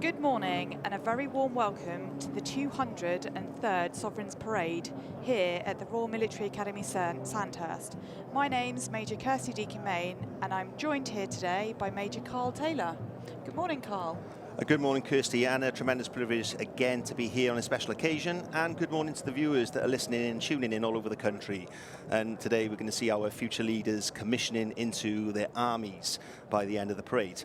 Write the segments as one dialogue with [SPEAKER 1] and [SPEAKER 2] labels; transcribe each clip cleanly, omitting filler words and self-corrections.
[SPEAKER 1] Good morning and a very warm welcome to the 203rd Sovereigns Parade here at the Royal Military Academy Sandhurst. My name's Major Kirsty Deakin-Main and I'm joined here today by Major Carl Taylor. Good morning, Carl.
[SPEAKER 2] Good morning, Kirsty, and a tremendous privilege again to be here on a special occasion. And good morning to the viewers that are listening and tuning in all over the country. And today we're going to see our future leaders commissioning into their armies by the end of the parade.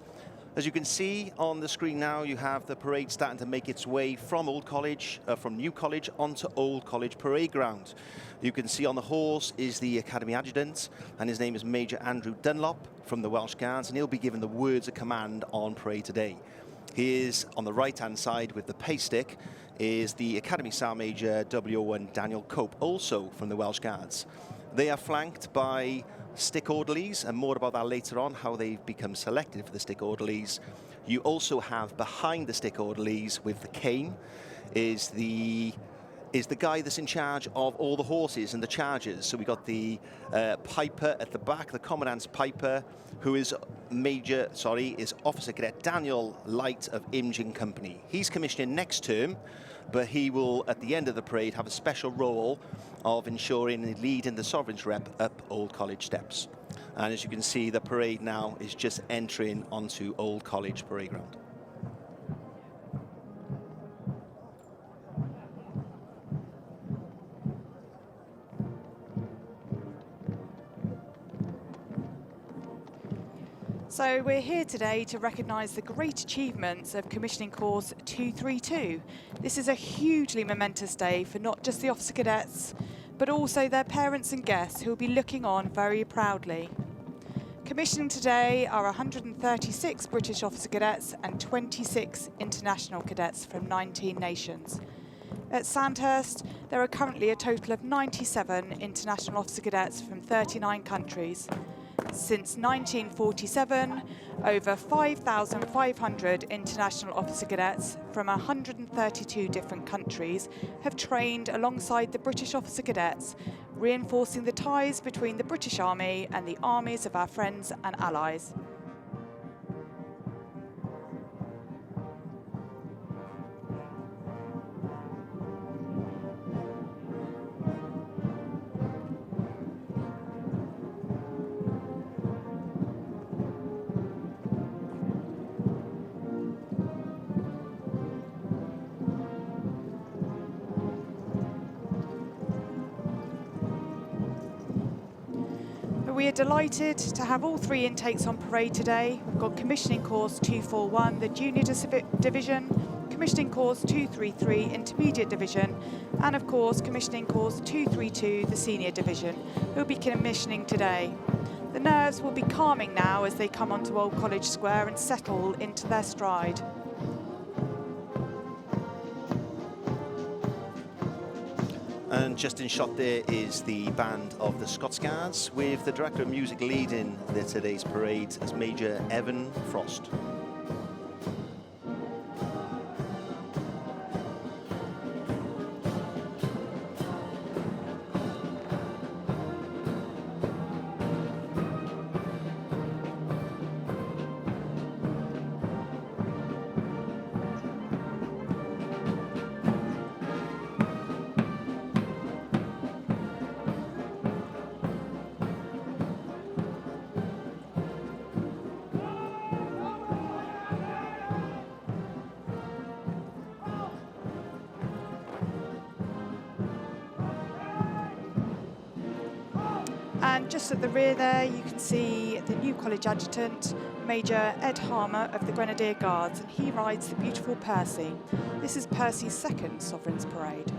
[SPEAKER 2] As you can see on the screen now, you have the parade starting to make its way from from New College onto Old College Parade Ground. You can see on the horse is the Academy Adjutant, and his name is Major Andrew Dunlop from the Welsh Guards, and he'll be given the words of command on parade today. He is on the right-hand side with the pay stick is the Academy Sergeant Major W01 Daniel Cope, also from the Welsh Guards. They are flanked by stick orderlies, and more about that later on, how they've become selected for the stick orderlies. You also have behind the stick orderlies with the cane is the guy that's in charge of all the horses and the chargers. So we got the piper at the back, the commandant's piper, who is Officer Cadet Daniel Light of Imgin Company. He's commissioning next term, but he will, at the end of the parade, have a special role of ensuring and leading the Sovereigns Rep up Old College steps. And as you can see, the parade now is just entering onto Old College Parade Ground.
[SPEAKER 1] So we're here today to recognise the great achievements of Commissioning Course 232. This is a hugely momentous day for not just the officer cadets, but also their parents and guests who will be looking on very proudly. Commissioning today are 136 British officer cadets and 26 international cadets from 19 nations. At Sandhurst, there are currently a total of 97 international officer cadets from 39 countries. Since 1947, over 5,500 international officer cadets from 132 different countries have trained alongside the British officer cadets, reinforcing the ties between the British Army and the armies of our friends and allies. We are delighted to have all three intakes on parade today. We've got Commissioning Course 241, the Junior Division, Commissioning Course 233, Intermediate Division, and of course Commissioning Course 232, the Senior Division, who will be commissioning today. The nerves will be calming now as they come onto Old College Square and settle into their stride.
[SPEAKER 2] And just in shot there is the band of the Scots Guards, with the Director of Music leading today's parade as Major Evan Frost.
[SPEAKER 1] And just at the rear there, you can see the New College Adjutant, Major Ed Harmer of the Grenadier Guards, and he rides the beautiful Percy. This is Percy's second Sovereigns Parade.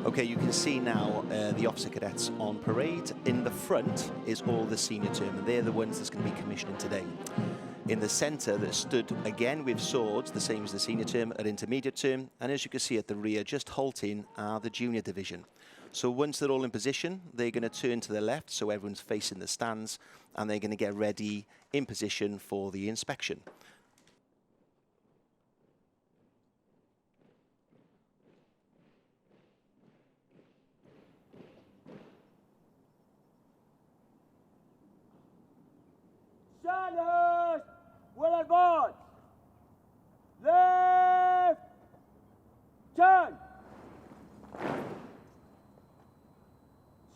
[SPEAKER 2] Okay, you can see now the officer cadets on parade. In the front is all the senior term, and they're the ones that's going to be commissioning today. In the centre that stood again with swords, the same as the senior term, at intermediate term, and as you can see at the rear, just halting, are the junior division. So once they're all in position, they're going to turn to the left, so everyone's facing the stands, and they're going to get ready in position for the inspection.
[SPEAKER 3] Sandhurst will advance. Left. Turn.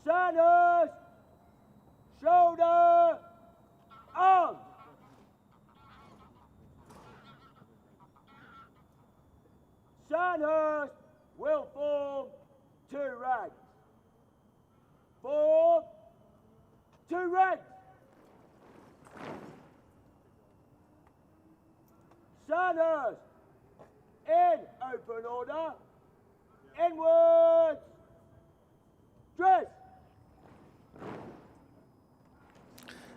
[SPEAKER 3] Sandhurst. Shoulder. Arm. Sandhurst will form 2 ranks. Form 2 ranks. Sandhurst, in open order, inwards, dress.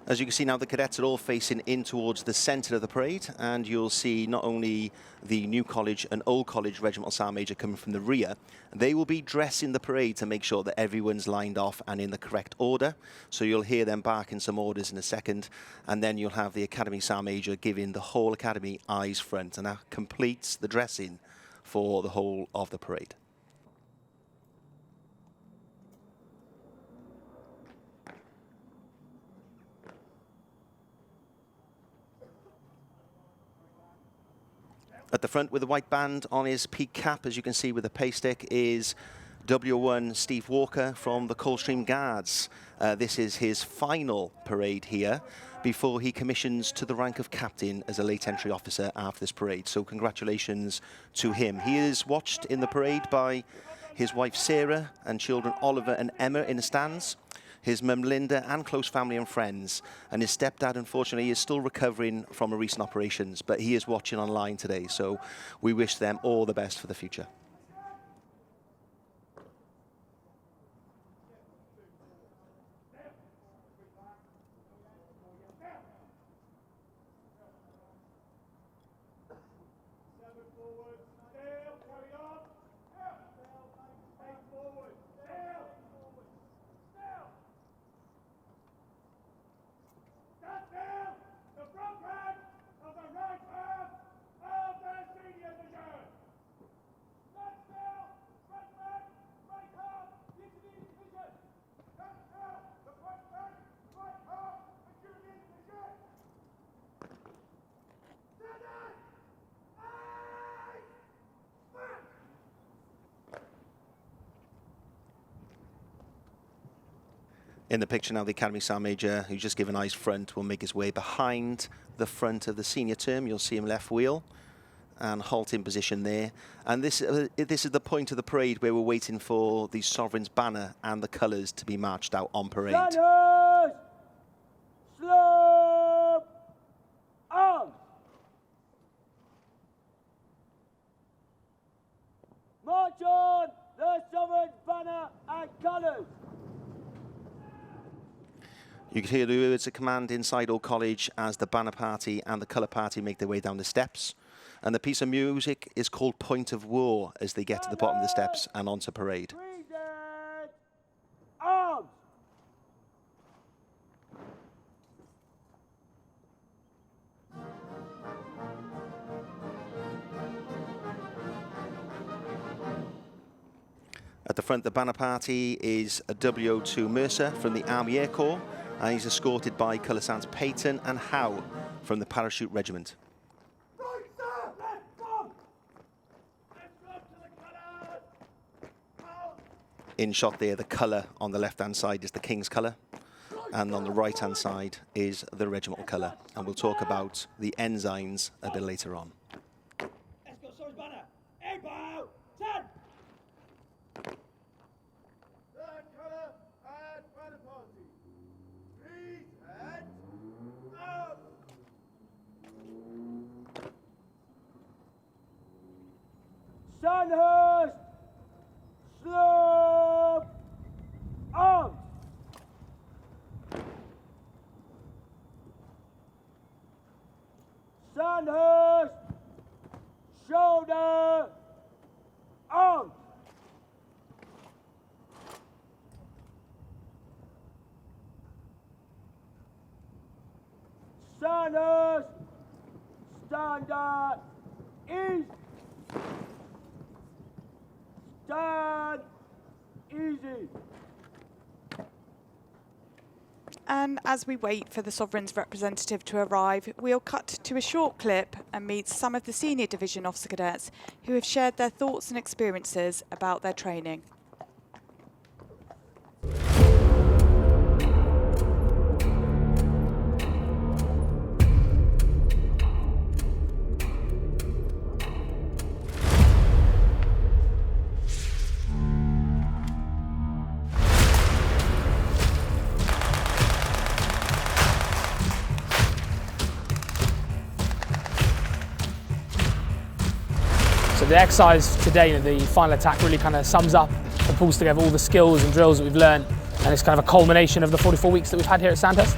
[SPEAKER 2] As you can see now, the cadets are all facing in towards the centre of the parade, and you'll see not only the new college and old college regimental sergeant major coming from the rear, they will be dressing the parade to make sure that everyone's lined off and in the correct order. So you'll hear them barking some orders in a second, and then you'll have the academy sergeant major giving the whole academy eyes front, and that completes the dressing for the whole of the parade. At the front with the white band on his peak cap, as you can see with the pay stick, is W1 Steve Walker from the Coldstream Guards. This is his final parade here before he commissions to the rank of captain as a late entry officer after this parade. So congratulations to him. He is watched in the parade by his wife Sarah and children Oliver and Emma in the stands, his mum Linda and close family and friends, and his stepdad unfortunately is still recovering from a recent operations, but he is watching online today, so we wish them all the best for the future. In the picture now, the Academy Sergeant Major, who's just given eyes front, will make his way behind the front of the senior term. You'll see him left wheel and halt in position there. And this is the point of the parade where we're waiting for the Sovereign's banner and the colours to be marched out on parade.
[SPEAKER 3] Sandhurst, slope, arms. March on the Sovereign's banner and colours.
[SPEAKER 2] You can hear the words of command inside Old College as the banner party and the colour party make their way down the steps. And the piece of music is called Point of War as they get to the bottom of the steps and onto parade.
[SPEAKER 3] Present, arms.
[SPEAKER 2] At the front, the banner party is a W02 Mercer from the Army Air Corps, and he's escorted by Colour Sergeants Peyton and Howe from the Parachute Regiment.
[SPEAKER 3] Right, sir. Left, on. Let's go to the colours. Out.
[SPEAKER 2] In shot there, the colour on the left-hand side is the King's colour, and on the right-hand side is the regimental colour. And we'll talk about the ensigns a bit later on.
[SPEAKER 3] Let's go, Sovereign's banner. Aim bow. 10. Third colour and banner party. Present, arms. Sandhurst, slow. Officer! Armed! Sandhurst! Standard! East! Stand! Easy!
[SPEAKER 1] And as we wait for the Sovereign's representative to arrive, we'll cut to a short clip and meet some of the senior division officer cadets who have shared their thoughts and experiences about their training.
[SPEAKER 4] So the exercise today, the final attack, really kind of sums up and pulls together all the skills and drills that we've learned, and it's kind of a culmination of the 44 weeks that we've had here at Sandhurst.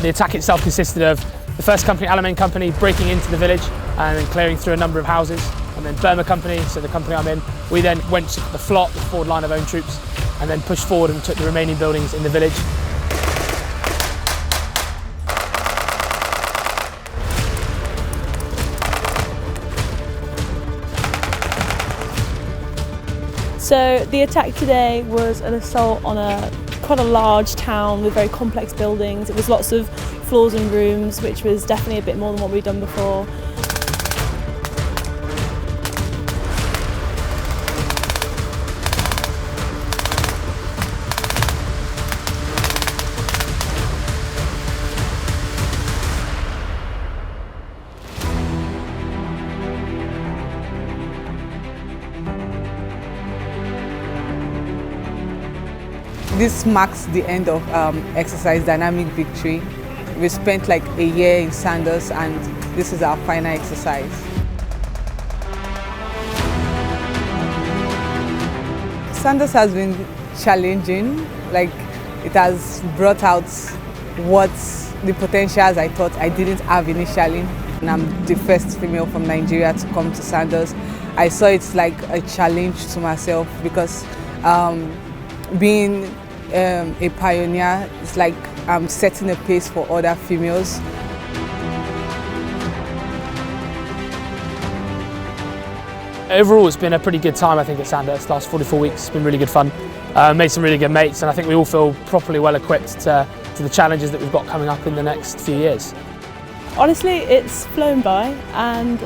[SPEAKER 4] The attack itself consisted of the 1st Company, Alamein Company, breaking into the village and then clearing through a number of houses, and then Burma Company, so the company I'm in, we then went to the FLOT, the forward line of own troops, and then pushed forward and took the remaining buildings in the village.
[SPEAKER 5] So the attack today was an assault on quite a large town with very complex buildings. It was lots of floors and rooms, which was definitely a bit more than what we'd done before.
[SPEAKER 6] This marks the end of exercise Dynamic Victory. We spent like a year in Sandhurst and this is our final exercise. Sandhurst has been challenging, like it has brought out what the potentials I thought I didn't have initially. And I'm the first female from Nigeria to come to Sandhurst. I saw it like a challenge to myself because being a pioneer, it's like I'm setting a pace for other females.
[SPEAKER 4] Overall, it's been a pretty good time, I think, at Sandhurst. Last 44 weeks, it's been really good fun. Made some really good mates, and I think we all feel properly well equipped to the challenges that we've got coming up in the next few years.
[SPEAKER 5] Honestly, it's flown by, and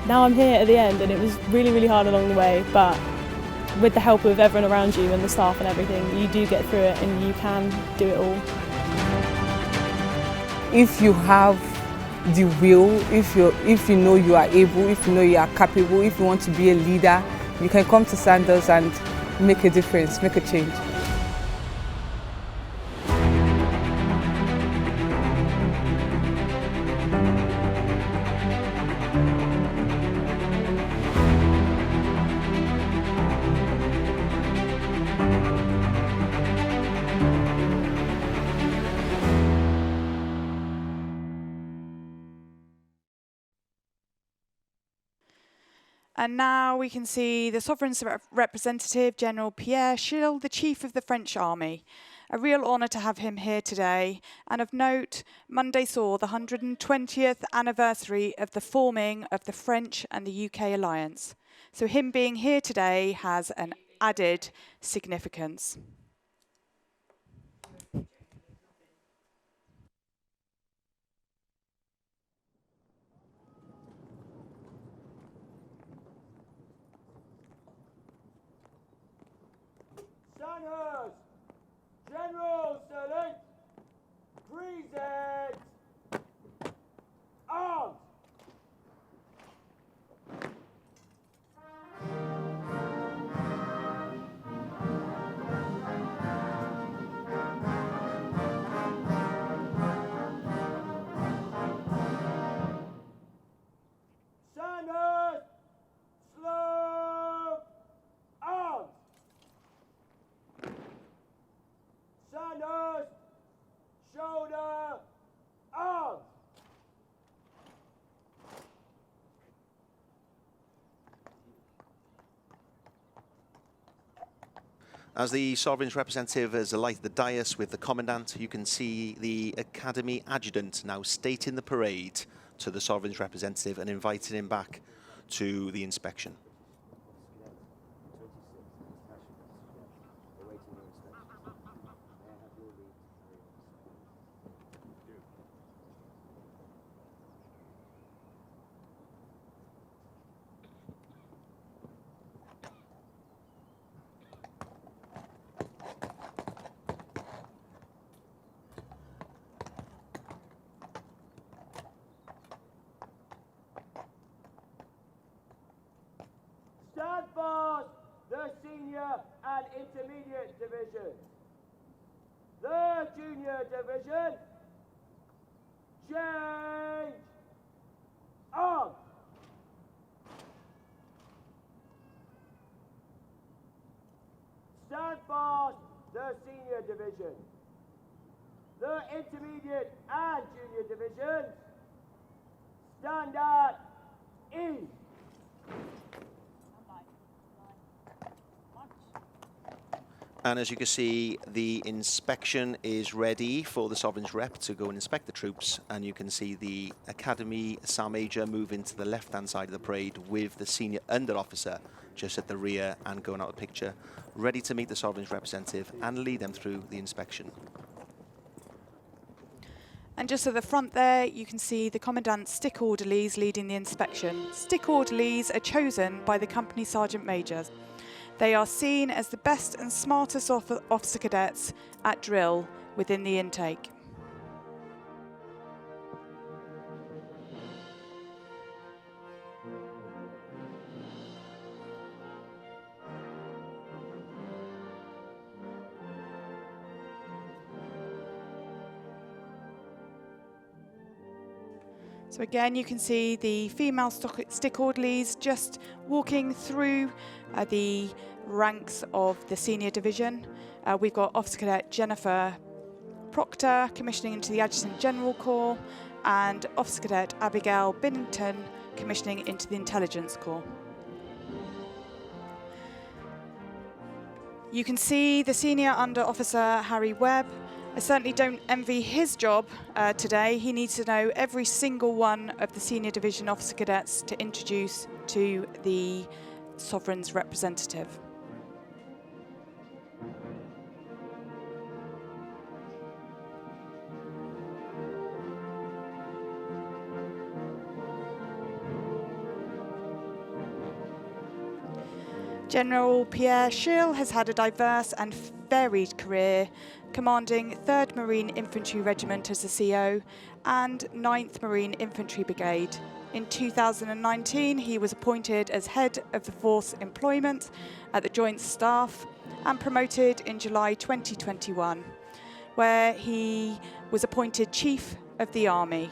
[SPEAKER 5] now I'm here at the end, and it was really, really hard along the way, but with the help of everyone around you and the staff and everything, you do get through it and you can do it all.
[SPEAKER 6] If you have the will, if you know you are able, if you know you are capable, if you want to be a leader, you can come to Sandhurst and make a difference, make a change.
[SPEAKER 1] And now we can see the Sovereign's representative, General Pierre Schill, the Chief of the French Army. A real honour to have him here today. And of note, Monday saw the 120th anniversary of the forming of the French and the UK alliance. So him being here today has an added significance.
[SPEAKER 3] Sandhurst! General Select! Present! Armed! Sandhurst! Slow! Armed!
[SPEAKER 2] As the Sovereign's representative has alighted the dais with the Commandant, you can see the Academy Adjutant now stating the parade to the Sovereign's representative and inviting him back to the inspection.
[SPEAKER 3] Stand fast, the senior and intermediate division. The junior division. Change. On. Stand fast, the senior division. The intermediate and junior divisions. Stand at ease.
[SPEAKER 2] And as you can see, the inspection is ready for the Sovereign's rep to go and inspect the troops. And you can see the Academy Sergeant Major moving to the left-hand side of the parade with the senior under officer just at the rear and going out of the picture, ready to meet the Sovereign's representative and lead them through the inspection.
[SPEAKER 1] And just at the front there, you can see the Commandant's stick orderlies leading the inspection. Stick orderlies are chosen by the company Sergeant Majors. They are seen as the best and smartest officer cadets at drill within the intake. So again, you can see the female stick orderlies just walking through the ranks of the senior division. We've got Officer Cadet Jennifer Proctor commissioning into the Adjutant General Corps and Officer Cadet Abigail Binnington commissioning into the Intelligence Corps. You can see the senior under officer Harry Webb. I certainly don't envy his job today. He needs to know every single one of the senior division officer cadets to introduce to the Sovereign's representative. General Pierre Schill has had a diverse and varied career, commanding 3rd Marine Infantry Regiment as the CO and 9th Marine Infantry Brigade. In 2019, he was appointed as Head of the Force Employment at the Joint Staff and promoted in July 2021, where he was appointed Chief of the Army.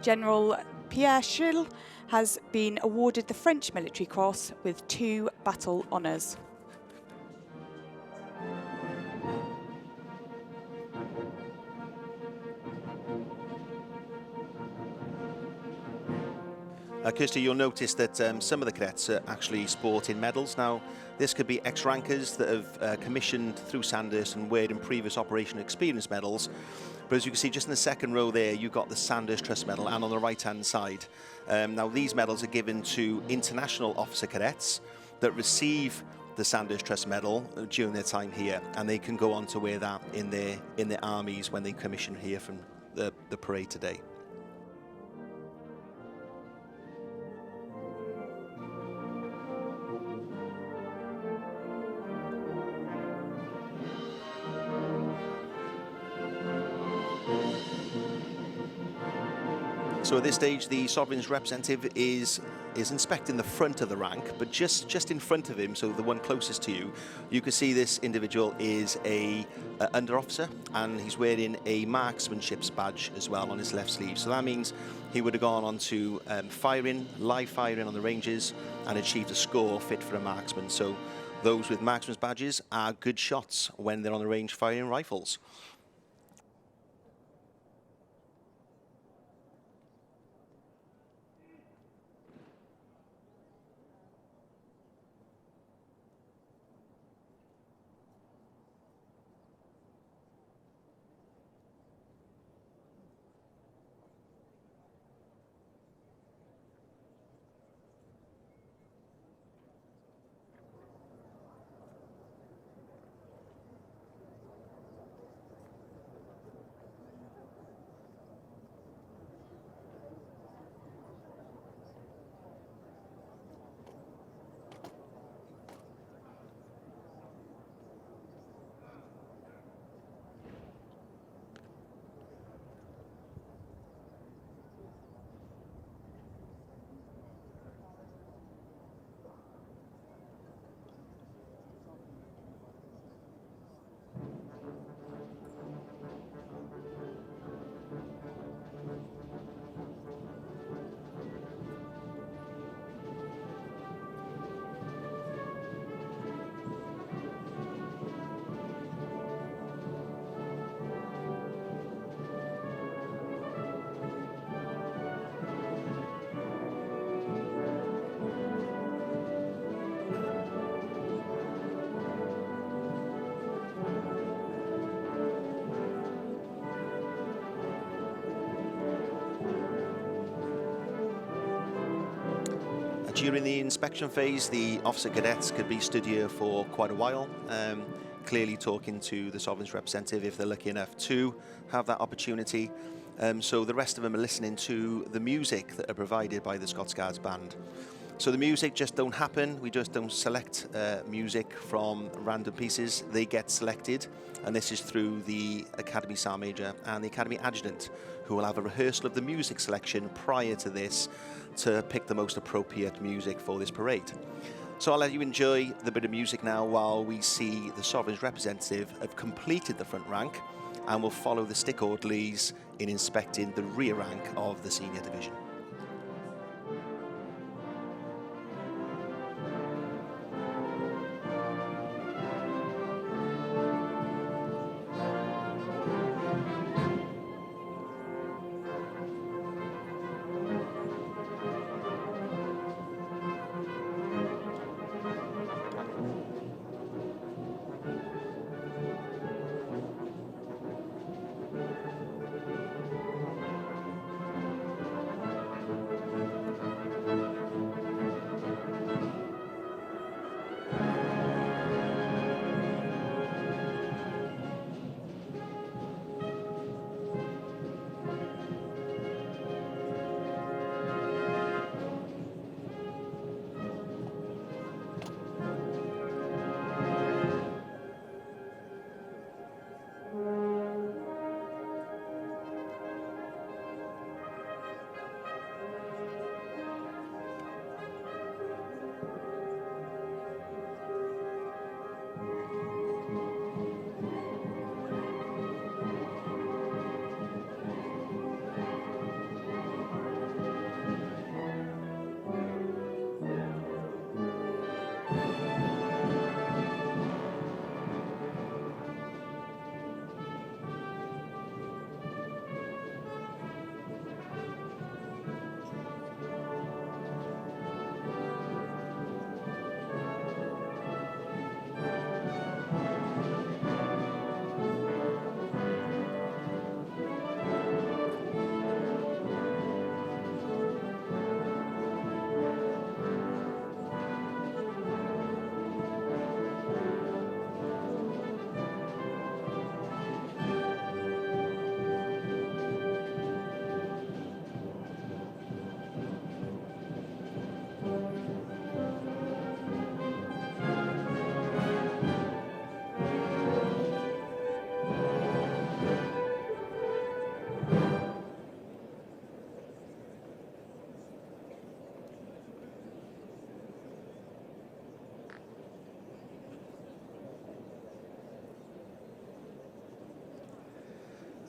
[SPEAKER 1] General Pierre Schill has been awarded the French Military Cross with 2 battle honours.
[SPEAKER 2] Kirsty, you'll notice that some of the cadets are actually sporting medals. Now, this could be ex-rankers that have commissioned through Sandhurst and wearing previous operational experience medals. But as you can see, just in the second row there, you've got the Sandhurst Trust Medal, and on the right-hand side. Now, these medals are given to international officer cadets that receive the Sandhurst Trust Medal during their time here, and they can go on to wear that in their armies when they commission here from the parade today. So at this stage, the Sovereign's representative is inspecting the front of the rank, but just in front of him, so the one closest to you, you can see this individual is a under officer, and he's wearing a marksmanship's badge as well on his left sleeve. So that means he would have gone on to live firing on the ranges and achieved a score fit for a marksman. So those with marksman's badges are good shots when they're on the range firing rifles. During the inspection phase, the officer cadets could be stood here for quite a while, clearly talking to the Sovereign's representative if they're lucky enough to have that opportunity. So the rest of them are listening to the music that are provided by the Scots Guards Band. So the music just don't happen, we just don't select music from random pieces, they get selected, and this is through the Academy Sergeant Major and the Academy Adjutant, who will have a rehearsal of the music selection prior to this to pick the most appropriate music for this parade. So I'll let you enjoy the bit of music now while we see the Sovereign's representative have completed the front rank, and we'll follow the stick orderlies in inspecting the rear rank of the senior division.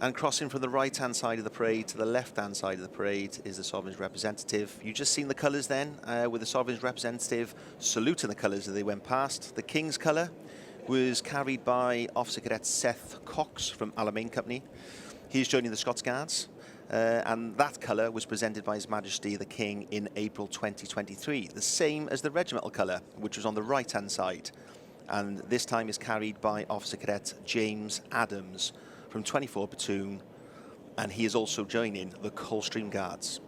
[SPEAKER 2] And crossing from the right-hand side of the parade to the left-hand side of the parade is the Sovereign's representative. You just seen the colours then, with the Sovereign's representative saluting the colours as they went past. The King's colour was carried by Officer Cadet Seth Cox from Alamein Company. He's joining the Scots Guards, and that colour was presented by His Majesty the King in April 2023, the same as the regimental colour, which was on the right-hand side. And this time is carried by Officer Cadet James Adams from 24 Platoon, and he is also joining the Coldstream Guards.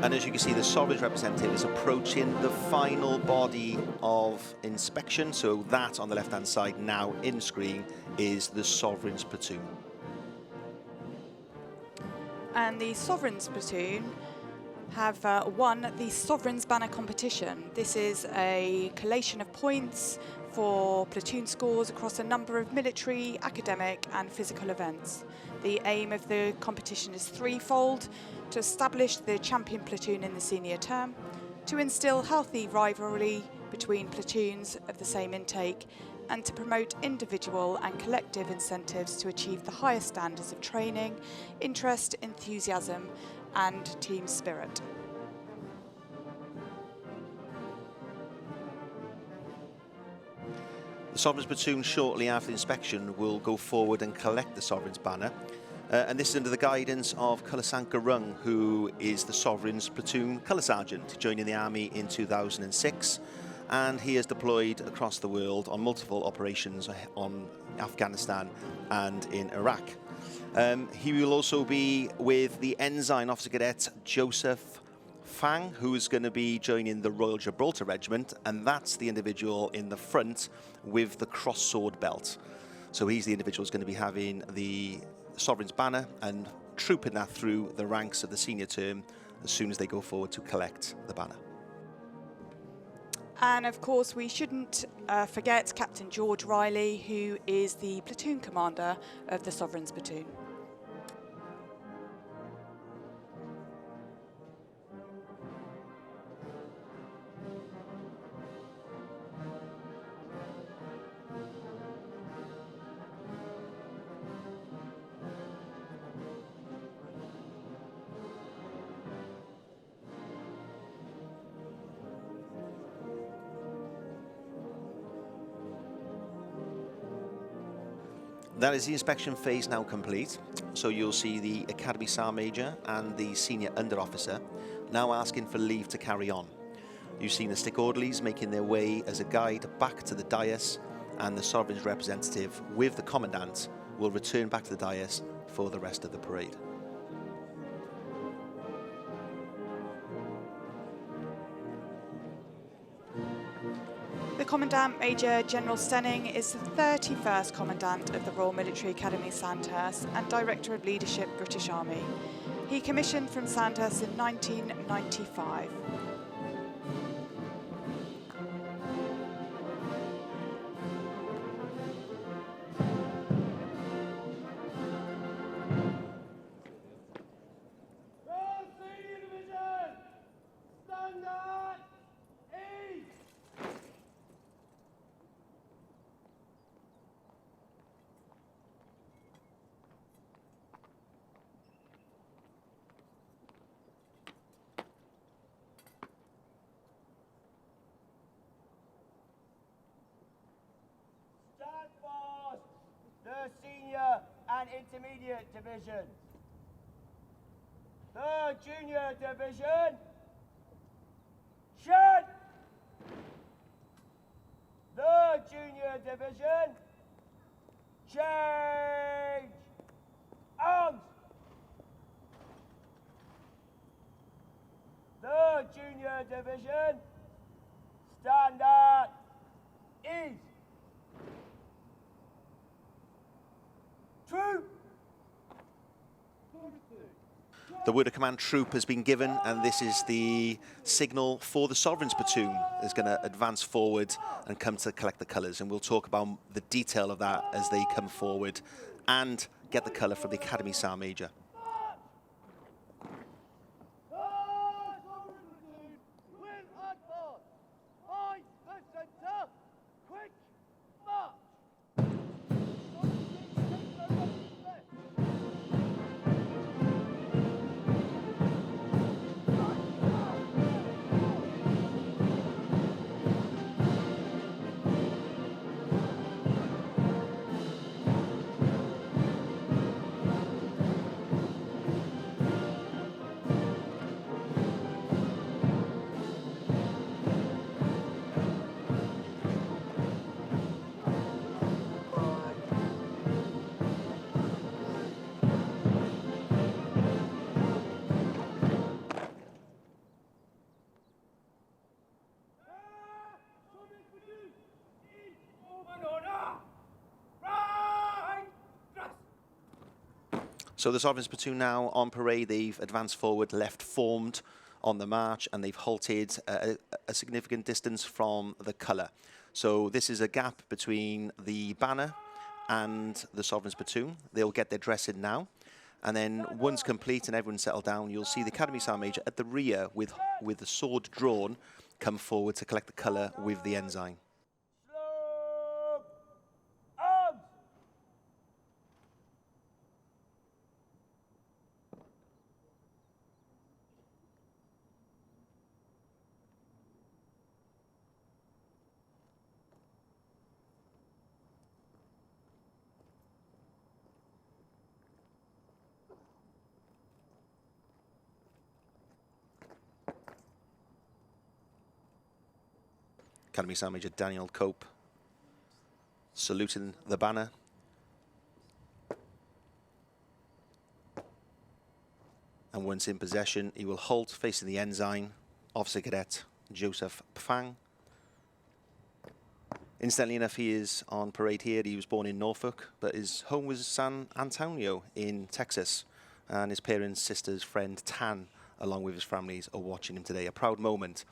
[SPEAKER 2] And as you can see, the Sovereign's representative is approaching the final body of inspection. So that on the left-hand side now in screen is the Sovereign's platoon.
[SPEAKER 1] And the Sovereign's platoon have won the Sovereign's Banner competition. This is a collation of points for platoon scores across a number of military, academic and physical events. The aim of the competition is threefold: to establish the champion platoon in the senior term, to instill healthy rivalry between platoons of the same intake, and to promote individual and collective incentives to achieve the highest standards of training, interest, enthusiasm and team spirit.
[SPEAKER 2] The Sovereign's platoon shortly after inspection will go forward and collect the Sovereign's banner. And this is under the guidance of Colour Sergeant Garung, who is the Sovereign's platoon colour sergeant, joining the Army in 2006. And he has deployed across the world on multiple operations on Afghanistan and in Iraq. He will also be with the Ensign Officer Cadet Joseph Fang, who's going to be joining the Royal Gibraltar Regiment, and that's the individual in the front with the cross sword belt. So he's the individual who's going to be having the Sovereign's banner and trooping that through the ranks of the senior term as soon as they go forward to collect the banner.
[SPEAKER 1] And of course we shouldn't forget Captain George Riley, who is the platoon commander of the Sovereign's platoon.
[SPEAKER 2] That is the inspection phase now complete. So you'll see the Academy Sergeant Major and the Senior Under Officer now asking for leave to carry on. You've seen the stick orderlies making their way as a guide back to the dais, and the Sovereign's representative with the Commandant will return back to the dais for the rest of the parade.
[SPEAKER 1] The Commandant Major General Stenning is the 31st Commandant of the Royal Military Academy Sandhurst and Director of Leadership, British Army. He commissioned from Sandhurst in 1995.
[SPEAKER 7] The Senior and Intermediate Division. The Junior Division. Shoot! The Junior Division. Change! Arms! The Junior Division. Stand at ease. Troop!
[SPEAKER 2] The word of command troop has been given, and this is the signal for the Sovereign's platoon is going to advance forward and come to collect the colours, and we'll talk about the detail of that as they come forward and get the colour from the Academy Sergeant Major. So the Sovereign's platoon now on parade. They've advanced forward, left formed on the march, and they've halted a significant distance from the colour. So this is a gap between the banner and the Sovereign's platoon. They'll get their dress in now. And then once complete and everyone's settled down, you'll see the Academy Sergeant Major at the rear with the sword drawn come forward to collect the colour with the ensign.
[SPEAKER 7] Slope. Arms.
[SPEAKER 2] Academy Sergeant Major Daniel Cope saluting the banner. And once in possession, he will halt facing the ensign, Officer Cadet Joseph Pfang. Incidentally enough, he is on parade here. He was born in Norfolk, but his home was San Antonio in Texas. And his parents, sisters, friend Tan, along with his families, are watching him today. A proud moment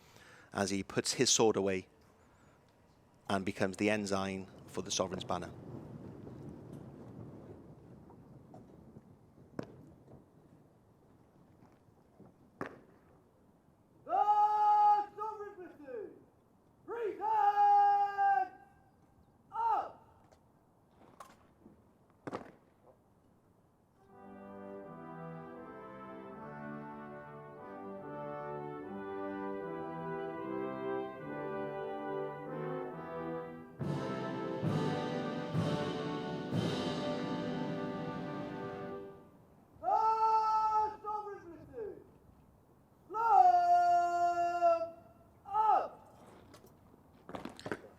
[SPEAKER 2] as he puts his sword away and becomes the ensign for the Sovereign's banner.
[SPEAKER 3] The Sovereign platoon, present! Up!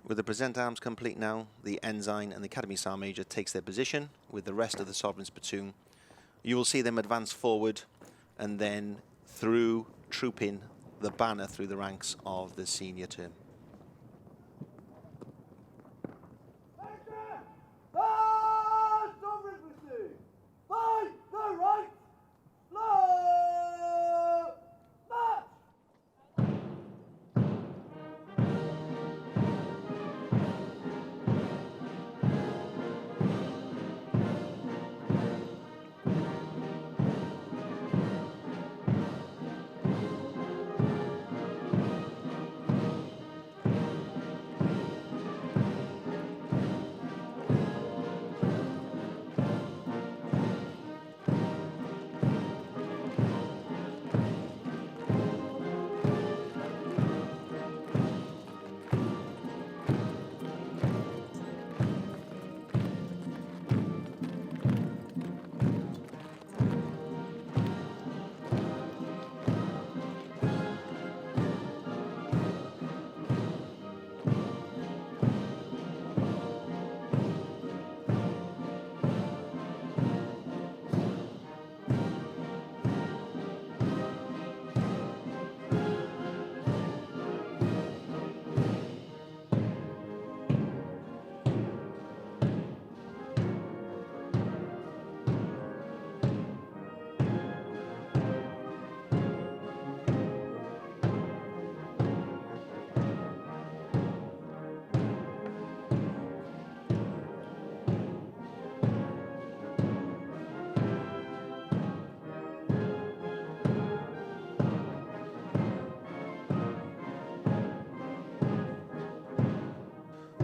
[SPEAKER 2] With the present arms complete now, the ensign and the Academy Sergeant Major takes their position with the rest of the Sovereign's platoon. You will see them advance forward and then through trooping the banner through the ranks of the senior term.
[SPEAKER 3] The Sovereign platoon, by the right, slow, march!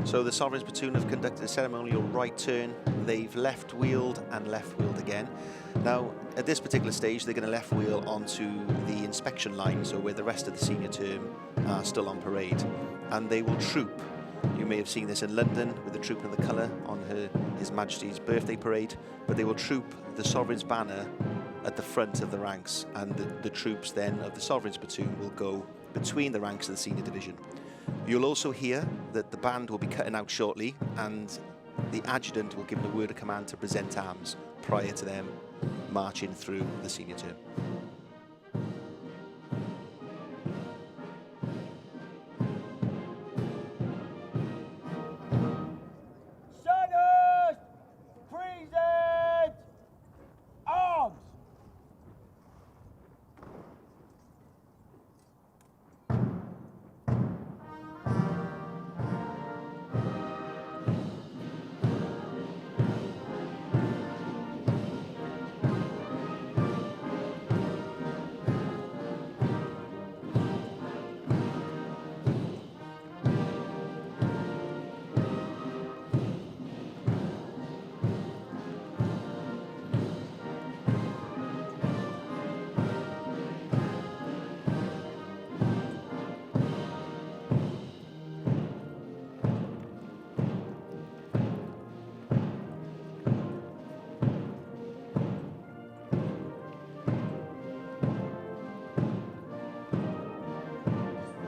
[SPEAKER 2] So the Sovereign's platoon have conducted a ceremonial right turn. They've left-wheeled and left-wheeled again. Now, at this particular stage, they're going to left-wheel onto the inspection line, so where the rest of the senior term are still on parade. And they will troop. You may have seen this in London with the troop of the colour on His Majesty's birthday parade, but they will troop the Sovereign's banner at the front of the ranks, and the troops then of the Sovereign's platoon will go between the ranks of the senior division. You'll also hear that the band will be cutting out shortly, and the adjutant will give the word of command to present arms prior to them marching through the senior term.
[SPEAKER 7] Sandhurst, present. Arms.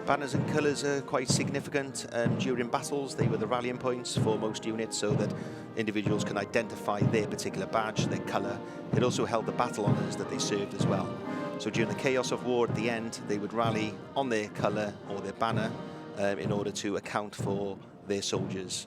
[SPEAKER 2] Banners and colours are quite significant. During battles, they were the rallying points for most units so that individuals can identify their particular badge, their colour. It also held the battle honours that they served as well. So during the chaos of war at the end, they would rally on their colour or their banner in order to account for their soldiers.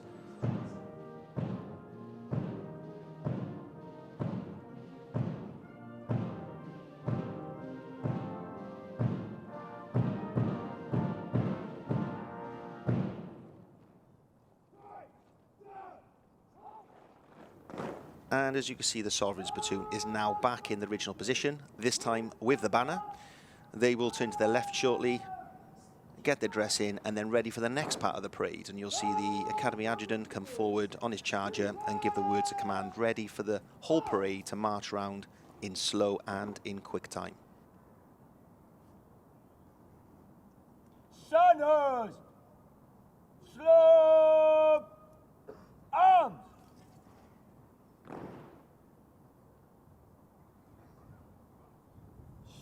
[SPEAKER 2] And as you can see, the Sovereign's platoon is now back in the original position, this time with the banner. They will turn to their left shortly, get their dress in, and then ready for the next part of the parade. And you'll see the Academy Adjutant come forward on his charger and give the words of command, ready for the whole parade to march round in slow and in quick time.
[SPEAKER 7] Sandhurst! Slope! Arms!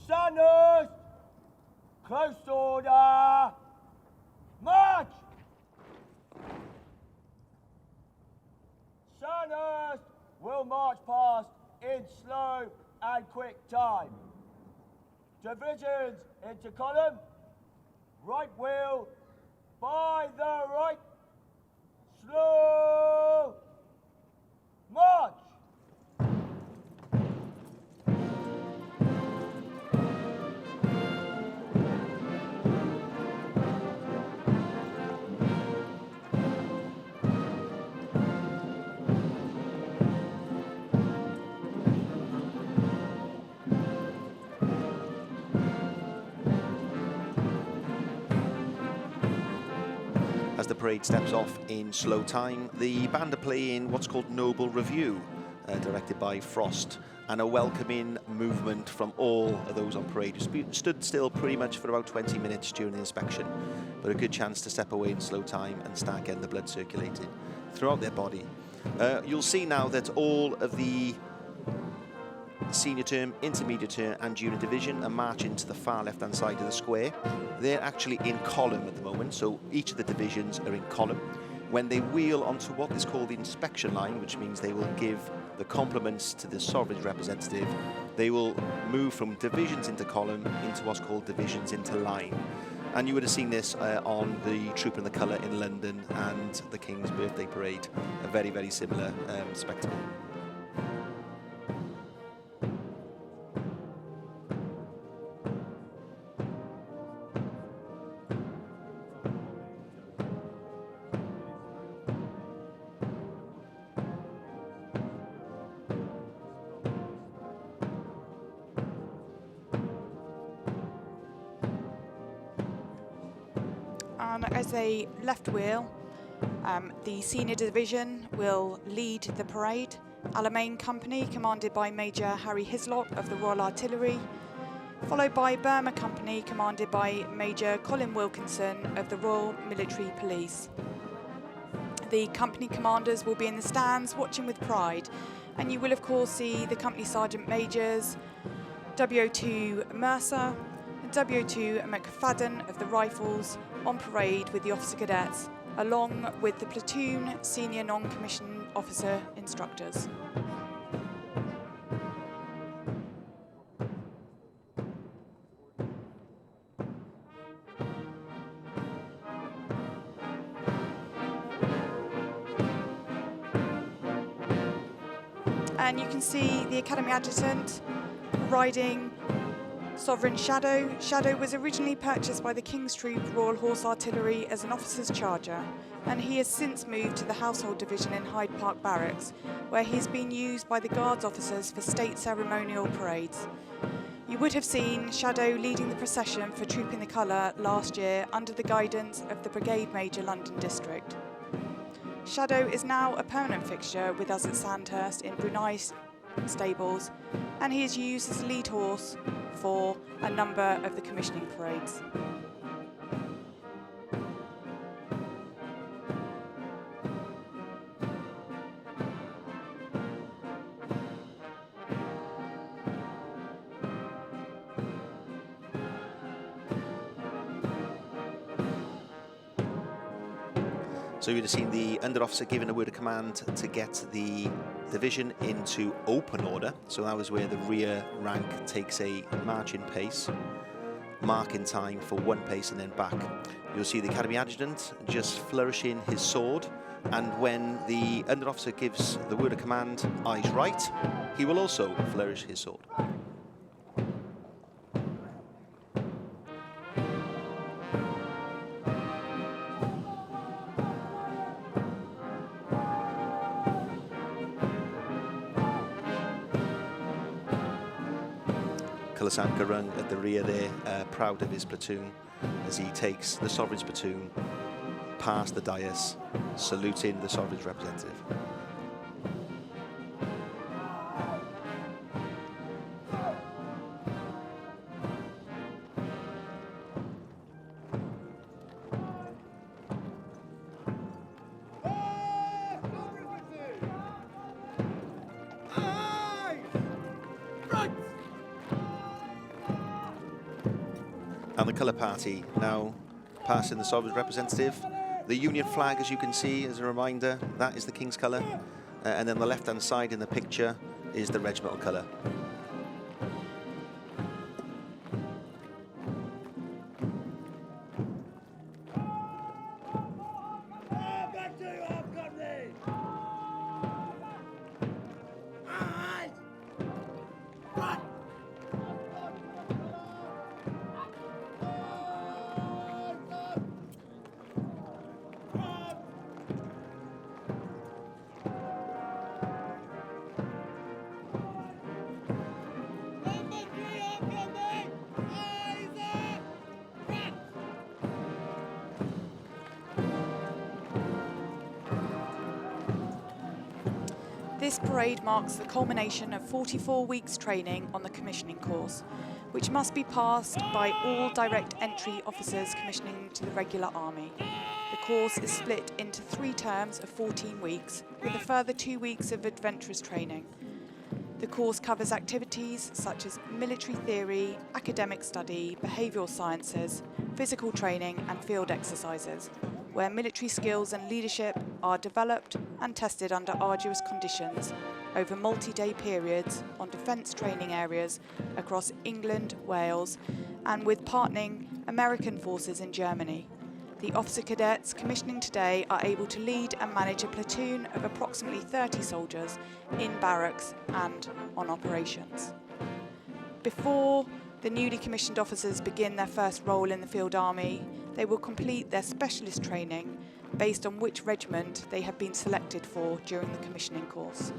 [SPEAKER 7] Sandhurst! Close order! March! Sandhurst will march past in slow and quick time. Divisions into column. Right wheel by the right. Slow. March.
[SPEAKER 2] As the parade steps off in slow time, the band are playing what's called Noble Review, directed by Frost, and a welcoming movement from all of those on parade who stood still pretty much for about 20 minutes during the inspection, but a good chance to step away in slow time and start getting the blood circulating throughout their body. You'll see now that all of the senior term, intermediate term and junior division are marching to the far left hand side of the square. They're actually in column at the moment, so each of the divisions are in column. When they wheel onto what is called the inspection line, which means they will give the compliments to the Sovereign's representative, they will move from divisions into column into what's called divisions into line. And you would have seen this on the Troop in the Colour in London and the King's Birthday Parade, a very, very similar spectacle.
[SPEAKER 1] And as they left wheel, the senior division will lead the parade. Alamein Company, commanded by Major Harry Hislop of the Royal Artillery, followed by Burma Company, commanded by Major Colin Wilkinson of the Royal Military Police. The company commanders will be in the stands watching with pride, and you will of course see the company sergeant majors, W02 Mercer, and W02 McFadden of the Rifles on parade with the officer cadets, along with the platoon senior non-commissioned officer instructors. And you can see the Academy Adjutant riding Sovereign Shadow. Shadow was originally purchased by the King's Troop Royal Horse Artillery as an officer's charger, and he has since moved to the Household Division in Hyde Park Barracks, where he has been used by the Guards officers for state ceremonial parades. You would have seen Shadow leading the procession for Troop in the Colour last year under the guidance of the Brigade Major London District. Shadow is now a permanent fixture with us at Sandhurst in Brunei stables, and he is used as lead horse for a number of the commissioning parades.
[SPEAKER 2] So you'd have seen the under officer giving a word of command to get the division into open order. So that was where the rear rank takes a marching pace, marking time for one pace and then back. You'll see the Academy Adjutant just flourishing his sword, and when the under officer gives the word of command, eyes right, he will also flourish his sword. Kalasan Karung at the rear there, proud of his platoon as he takes the Sovereign's platoon past the dais, saluting the Sovereign's representative. And the colour party now passing the Sovereign's representative. The Union flag, as you can see, as a reminder, that is the King's colour. And then the left-hand side in the picture is the regimental colour.
[SPEAKER 1] This parade marks the culmination of 44 weeks training on the commissioning course, which must be passed by all direct entry officers commissioning to the regular army. The course is split into 3 terms of 14 weeks, with a further 2 weeks of adventurous training. The course covers activities such as military theory, academic study, behavioural sciences, physical training and field exercises, where military skills and leadership are developed and tested under arduous conditions over multi-day periods on defence training areas across England, Wales, and with partnering American forces in Germany. The officer cadets commissioning today are able to lead and manage a platoon of approximately 30 soldiers in barracks and on operations. Before the newly commissioned officers begin their first role in the field army, they will complete their specialist training based on which regiment they have been selected for during the commissioning course.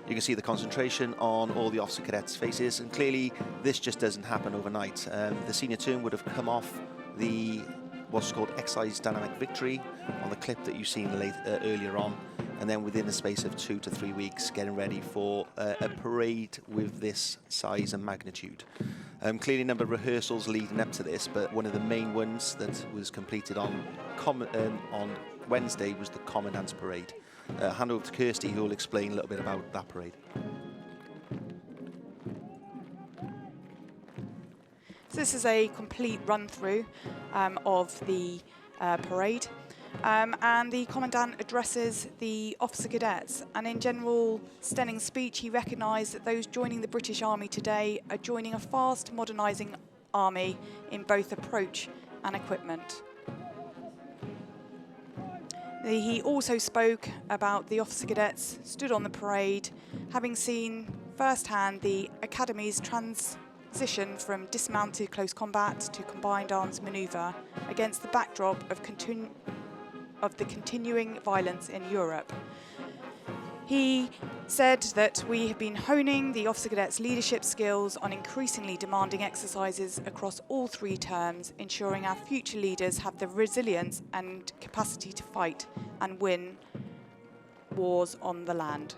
[SPEAKER 2] You can see the concentration on all the officer cadets' faces, and clearly this just doesn't happen overnight. The senior term would have come off the what's called exercise dynamic victory on the clip that you've seen earlier on, and then within the space of 2 to 3 weeks getting ready for a parade with this size and magnitude. Clearly a number of rehearsals leading up to this, but one of the main ones that was completed on Wednesday was the Commandant's Parade. Hand over to Kirsty, who will explain a little bit about that parade.
[SPEAKER 1] So this is a complete run-through of the parade, and the Commandant addresses the officer cadets, and in General Stenning's speech he recognised that those joining the British Army today are joining a fast modernising army in both approach and equipment. He also spoke about the officer cadets stood on the parade, having seen firsthand the Academy's transition from dismounted close combat to combined arms manoeuvre against the backdrop of the continuing violence in Europe. He said that we have been honing the Officer Cadets leadership skills on increasingly demanding exercises across all 3 terms, ensuring our future leaders have the resilience and capacity to fight and win wars on the land.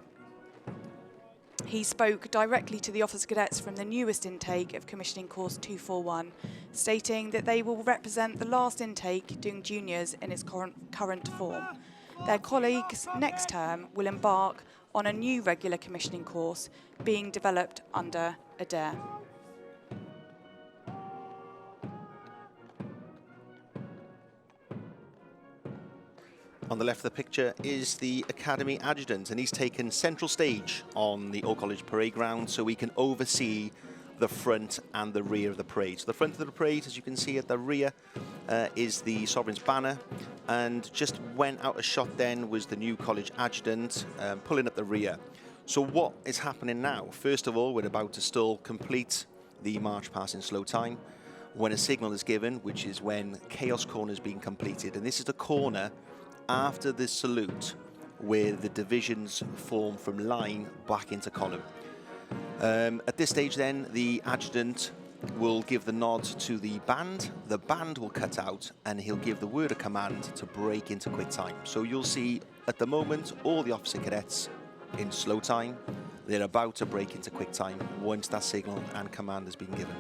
[SPEAKER 1] He spoke directly to the Officer Cadets from the newest intake of Commissioning Course 241, stating that they will represent the last intake doing juniors in its current form. Their colleagues next term will embark on a new regular commissioning course being developed under Adair.
[SPEAKER 2] On the left of the picture is the Academy Adjutant, and he's taken central stage on the Old College Parade Ground so he can oversee the front and the rear of the parade. So the front of the parade, as you can see at the rear, is the Sovereign's banner, and just went out of shot then was the new college adjutant pulling up the rear. So what is happening now? First of all, we're about to still complete the march past in slow time when a signal is given, which is when chaos corner is being completed, and this is the corner after the salute where the divisions form from line back into column. At this stage then, the adjutant will give the nod to the band will cut out, and he'll give the word of command to break into quick time. So you'll see at the moment all the officer cadets in slow time. They're about to break into quick time once that signal and command has been given.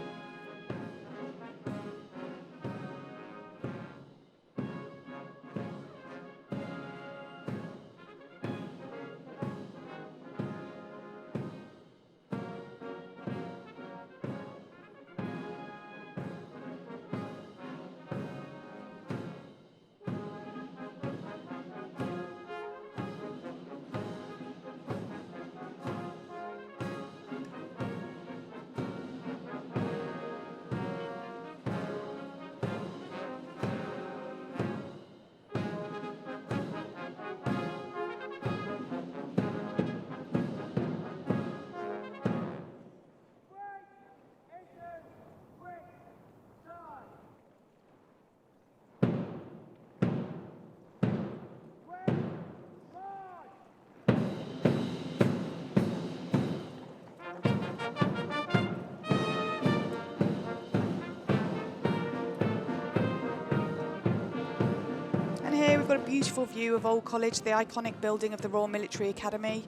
[SPEAKER 1] We've got a beautiful view of Old College, the iconic building of the Royal Military Academy.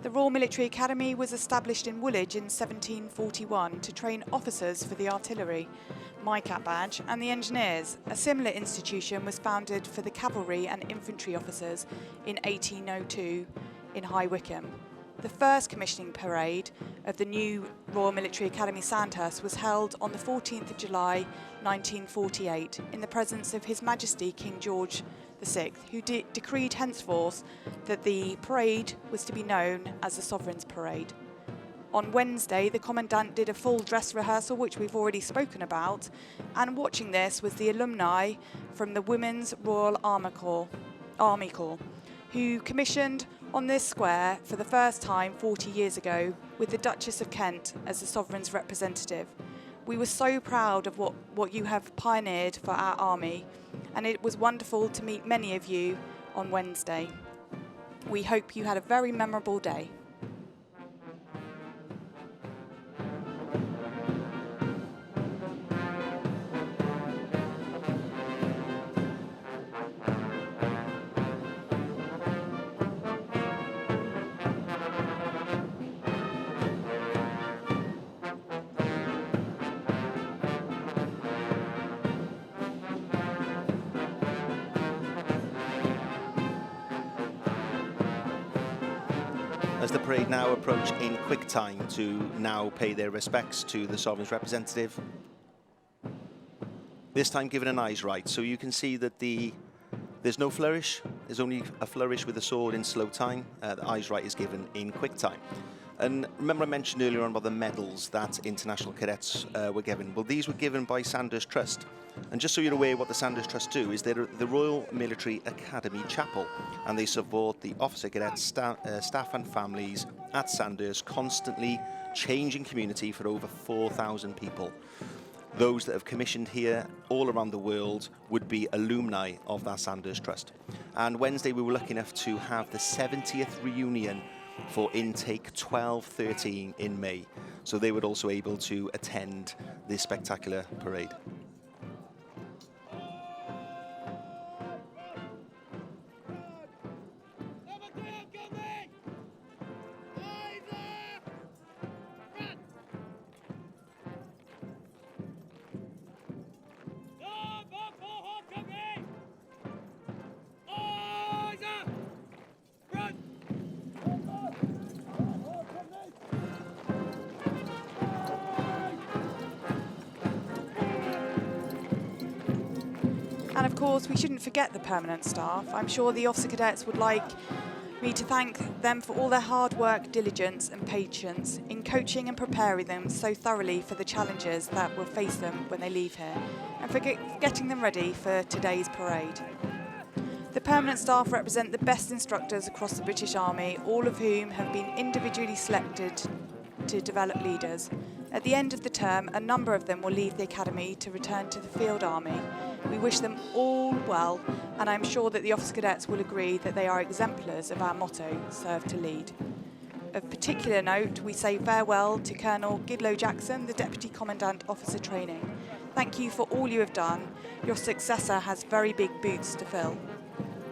[SPEAKER 1] The Royal Military Academy was established in Woolwich in 1741 to train officers for the artillery, MyCat badge, and the engineers. A similar institution was founded for the cavalry and infantry officers in 1802 in High Wycombe. The first commissioning parade of the new Royal Military Academy Sandhurst was held on the 14th of July 1948 in the presence of His Majesty King George VI, who decreed henceforth that the parade was to be known as the Sovereign's Parade. On Wednesday, the Commandant did a full dress rehearsal, which we've already spoken about, and watching this was the alumni from the Women's Royal Army Corps, who commissioned on this square for the first time 40 years ago with the Duchess of Kent as the Sovereign's representative. We were so proud of what you have pioneered for our army, and it was wonderful to meet many of you on Wednesday. We hope you had a very memorable day.
[SPEAKER 2] As the parade now approach in quick time to now pay their respects to the Sovereign's representative. This time given an eyes right, so you can see that there's no flourish, there's only a flourish with the sword in slow time. The eyes right is given in quick time. And remember I mentioned earlier on about the medals that international cadets were given. Well, these were given by Sandhurst Trust. And just so you're aware what the Sandhurst Trust do is they're the Royal Military Academy Chapel, and they support the officer cadets, staff and families at Sandhurst, constantly changing community for over 4,000 people. Those that have commissioned here all around the world would be alumni of that Sandhurst Trust. And Wednesday we were lucky enough to have the 70th reunion for intake 12-13 in May. So they were also able to attend this spectacular parade.
[SPEAKER 1] And of course, we shouldn't forget the permanent staff. I'm sure the officer cadets would like me to thank them for all their hard work, diligence and patience in coaching and preparing them so thoroughly for the challenges that will face them when they leave here, and for getting them ready for today's parade. The permanent staff represent the best instructors across the British Army, all of whom have been individually selected to develop leaders. At the end of the term, a number of them will leave the academy to return to the field army. We wish them all well, and I'm sure that the officer cadets will agree that they are exemplars of our motto, serve to lead. Of particular note, we say farewell to Colonel Gidlow Jackson, the Deputy Commandant Officer Training. Thank you for all you have done. Your successor has very big boots to fill.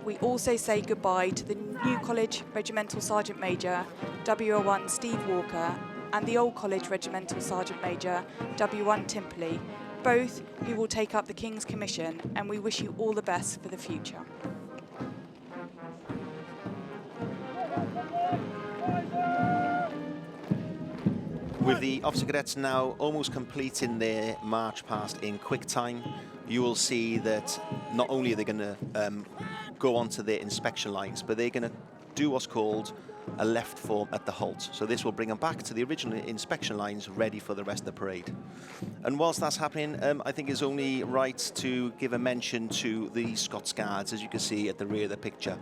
[SPEAKER 1] We also say goodbye to the New College Regimental Sergeant Major, WO1 Steve Walker, and the Old College Regimental Sergeant Major, W1 Timperley, both who will take up the King's Commission, and we wish you all the best for the future.
[SPEAKER 2] With the officer cadets now almost completing their march past in quick time, you will see that not only are they going to go onto their inspection lines, but they're going to do what's called a left form at the halt. So this will bring them back to the original inspection lines, ready for the rest of the parade. And whilst that's happening, I think it's only right to give a mention to the Scots Guards, as you can see at the rear of the picture.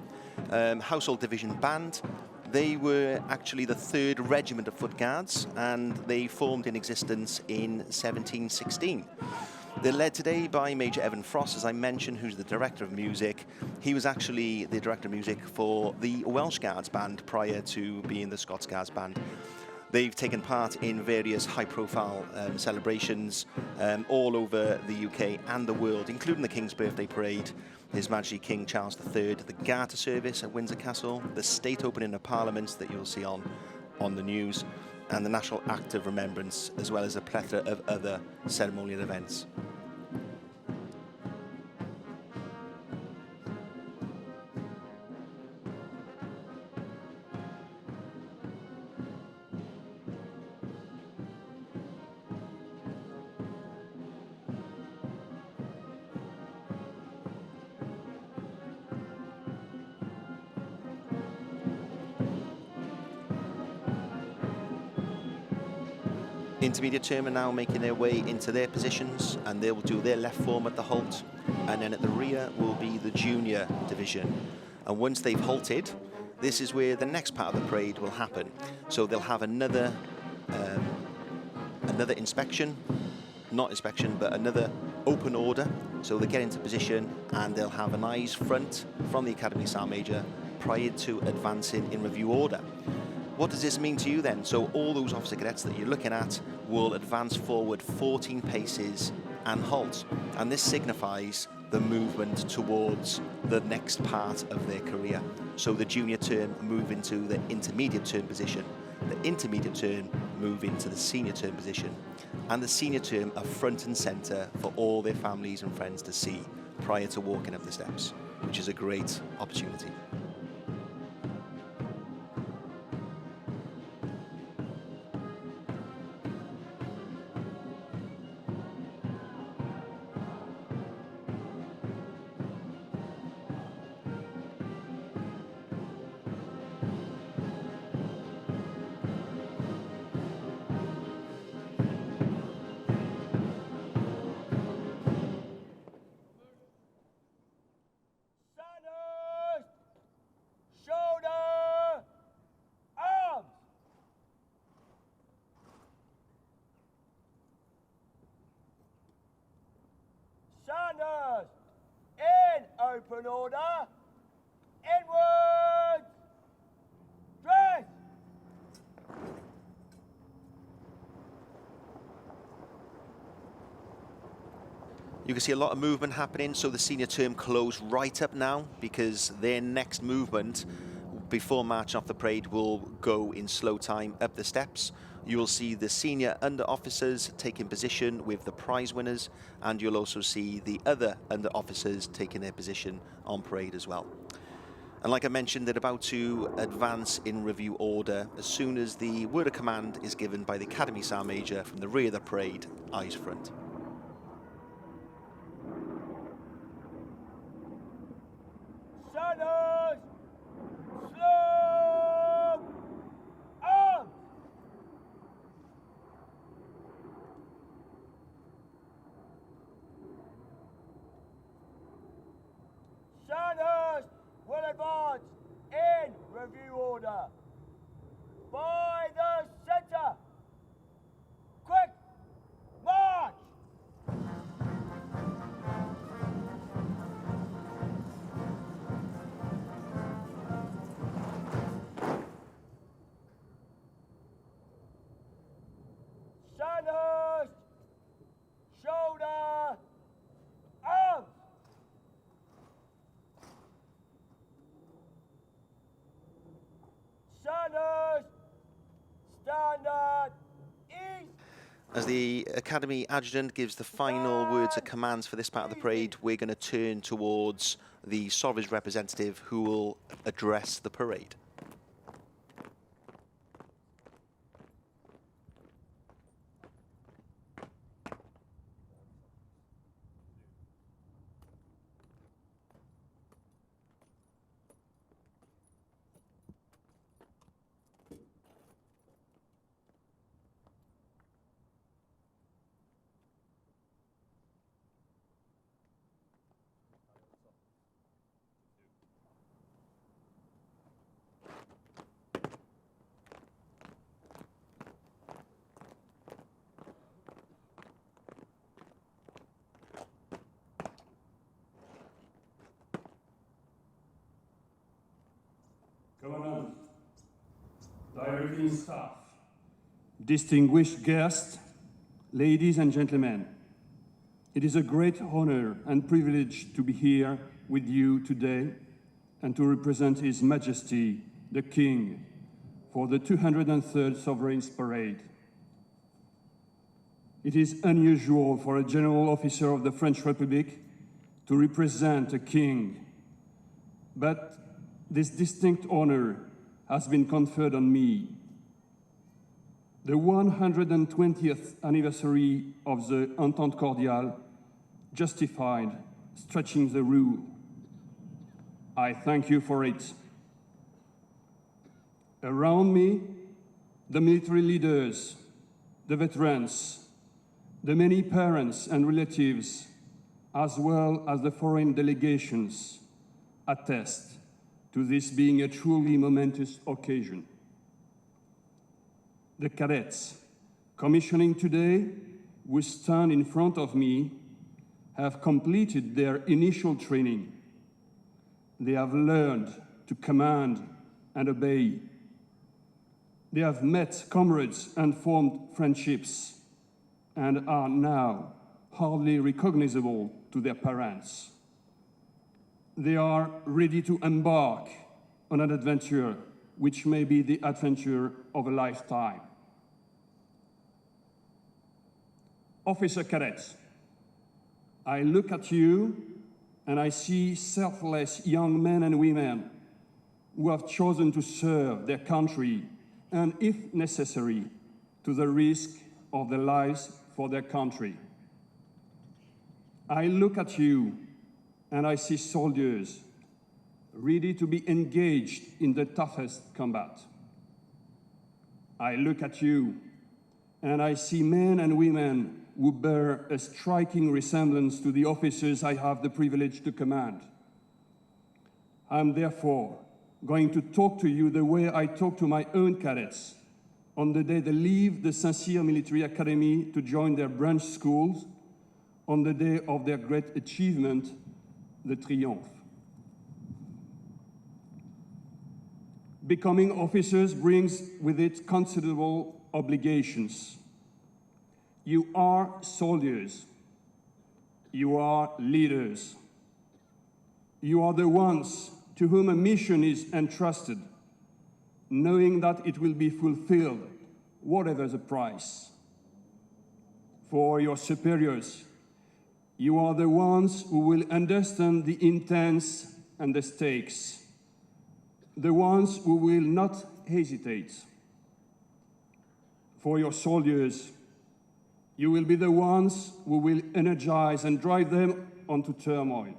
[SPEAKER 2] Household Division Band. They were actually the 3rd Regiment of Foot Guards, and they formed in existence in 1716. They're led today by Major Evan Frost, as I mentioned, who's the Director of Music. He was actually the Director of Music for the Welsh Guards Band prior to being the Scots Guards Band. They've taken part in various high-profile celebrations all over the UK and the world, including the King's Birthday Parade, His Majesty King Charles III, the Garter Service at Windsor Castle, the State Opening of Parliaments that you'll see on the news, and the National Act of Remembrance, as well as a plethora of other ceremonial events. Intermediate term are now making their way into their positions, and they will do their left form at the halt, and then at the rear will be the junior division. And once they've halted, this is where the next part of the parade will happen. So they'll have another inspection, not inspection, but another open order. So they get into position, and they'll have an eyes front from the Academy Sergeant Major prior to advancing in review order. What does this mean to you then? So all those officer cadets that you're looking at will advance forward 14 paces and halt. And this signifies the movement towards the next part of their career. So the junior term move into the intermediate term position. The intermediate term move into the senior term position. And the senior term are front and centre for all their families and friends to see prior to walking up the steps, which is a great opportunity. You can see a lot of movement happening, so the senior term closed right up now because their next movement before marching off the parade will go in slow time up the steps. You will see the senior under officers taking position with the prize winners, and you'll also see the other under officers taking their position on parade as well. And like I mentioned, they're about to advance in review order as soon as the word of command is given by the Academy Sergeant Major from the rear of the parade, eyes front.
[SPEAKER 7] Sandhurst, slow, arms. Sandhurst will advance in review order. By the centre. Quick, march. Sandhurst, shoulder, arms. Sandhurst, standard, east.
[SPEAKER 2] As the Academy Adjutant gives the final words of commands for this part of the parade, we're going to turn towards the Sovereign's representative who will address the parade.
[SPEAKER 8] Commandant, directing staff, distinguished guests, ladies and gentlemen, it is a great honor and privilege to be here with you today and to represent His Majesty, the King, for the 203rd Sovereign's Parade. It is unusual for a general officer of the French Republic to represent a king, but this distinct honor has been conferred on me. The 120th anniversary of the Entente Cordiale justified stretching the rule. I thank you for it. Around me, the military leaders, the veterans, the many parents and relatives, as well as the foreign delegations, attest to this being a truly momentous occasion. The cadets commissioning today, who stand in front of me, have completed their initial training. They have learned to command and obey. They have met comrades and formed friendships and are now hardly recognizable to their parents. They are ready to embark on an adventure which may be the adventure of a lifetime. Officer cadets, I look at you and I see selfless young men and women who have chosen to serve their country and, if necessary, to the risk of their lives for their country. I look at you and I see soldiers ready to be engaged in the toughest combat. I look at you and I see men and women who bear a striking resemblance to the officers I have the privilege to command. I'm therefore going to talk to you the way I talk to my own cadets on the day they leave the Royal Military Academy to join their branch schools, on the day of their great achievement, the Triomphe. Becoming officers brings with it considerable obligations. You are soldiers. You are leaders. You are the ones to whom a mission is entrusted, knowing that it will be fulfilled, whatever the price. For your superiors, you are the ones who will understand the intents and the stakes, the ones who will not hesitate. For your soldiers, you will be the ones who will energize and drive them onto turmoil.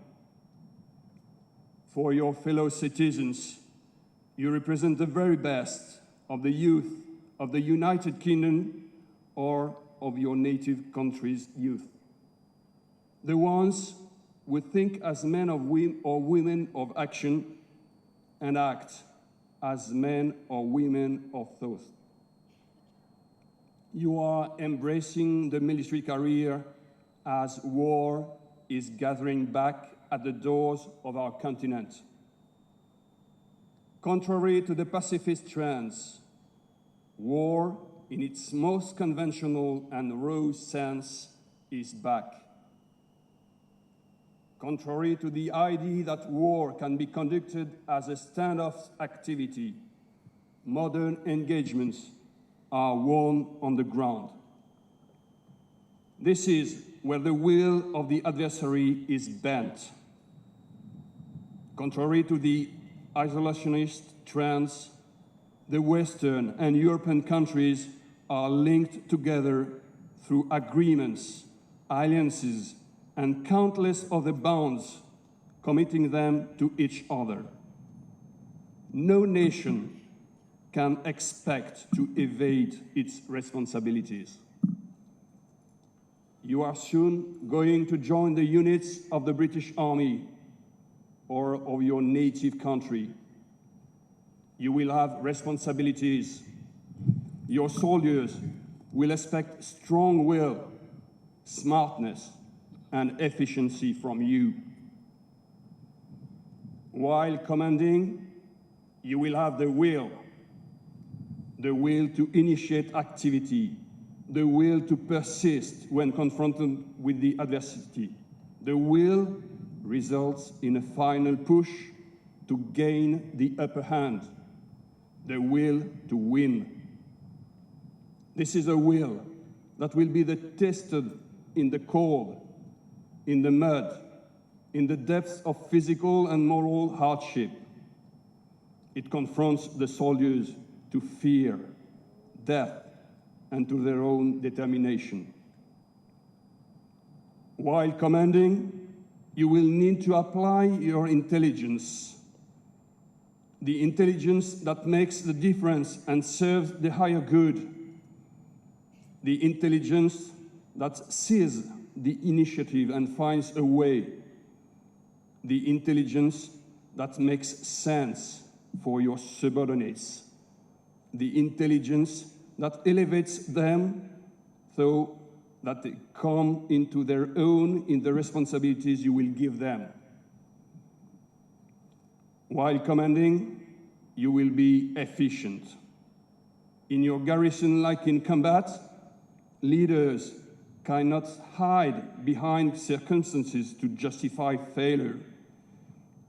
[SPEAKER 8] For your fellow citizens, you represent the very best of the youth of the United Kingdom or of your native country's youth. The ones who think as men or women of action and act as men or women of thought. You are embracing the military career as war is gathering back at the doors of our continent. Contrary to the pacifist trends, war, in its most conventional and raw sense, is back. Contrary to the idea that war can be conducted as a standoff activity, modern engagements are won on the ground. This is where the will of the adversary is bent. Contrary to the isolationist trends, the Western and European countries are linked together through agreements, alliances, and countless other bonds, committing them to each other. No nation can expect to evade its responsibilities. You are soon going to join the units of the British Army or of your native country. You will have responsibilities. Your soldiers will expect strong will, smartness, and efficiency from you. While commanding, you will have the will to initiate activity, the will to persist when confronted with the adversity. The will results in a final push to gain the upper hand, the will to win. This is a will that will be tested in the cold, in the mud, in the depths of physical and moral hardship. It confronts the soldiers to fear, death, and to their own determination. While commanding, you will need to apply your intelligence, the intelligence that makes the difference and serves the higher good, the intelligence that sees the initiative and finds a way, the intelligence that makes sense for your subordinates, the intelligence that elevates them so that they come into their own in the responsibilities you will give them. While commanding, you will be efficient. In your garrison, like in combat, leaders cannot hide behind circumstances to justify failure.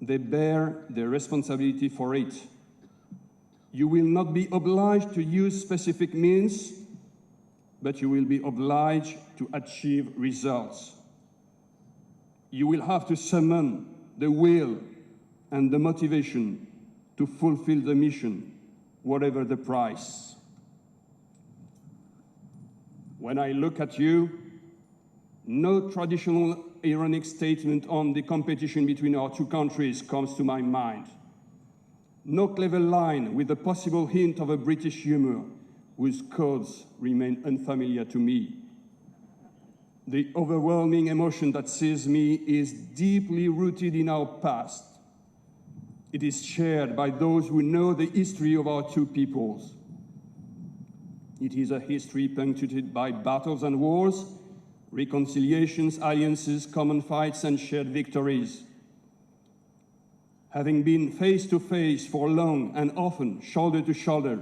[SPEAKER 8] They bear the responsibility for it. You will not be obliged to use specific means, but you will be obliged to achieve results. You will have to summon the will and the motivation to fulfill the mission, whatever the price. When I look at you, no traditional ironic statement on the competition between our two countries comes to my mind. No clever line with a possible hint of a British humor whose codes remain unfamiliar to me. The overwhelming emotion that seizes me is deeply rooted in our past. It is shared by those who know the history of our two peoples. It is a history punctuated by battles and wars, reconciliations, alliances, common fights, and shared victories. Having been face to face for long and often shoulder to shoulder,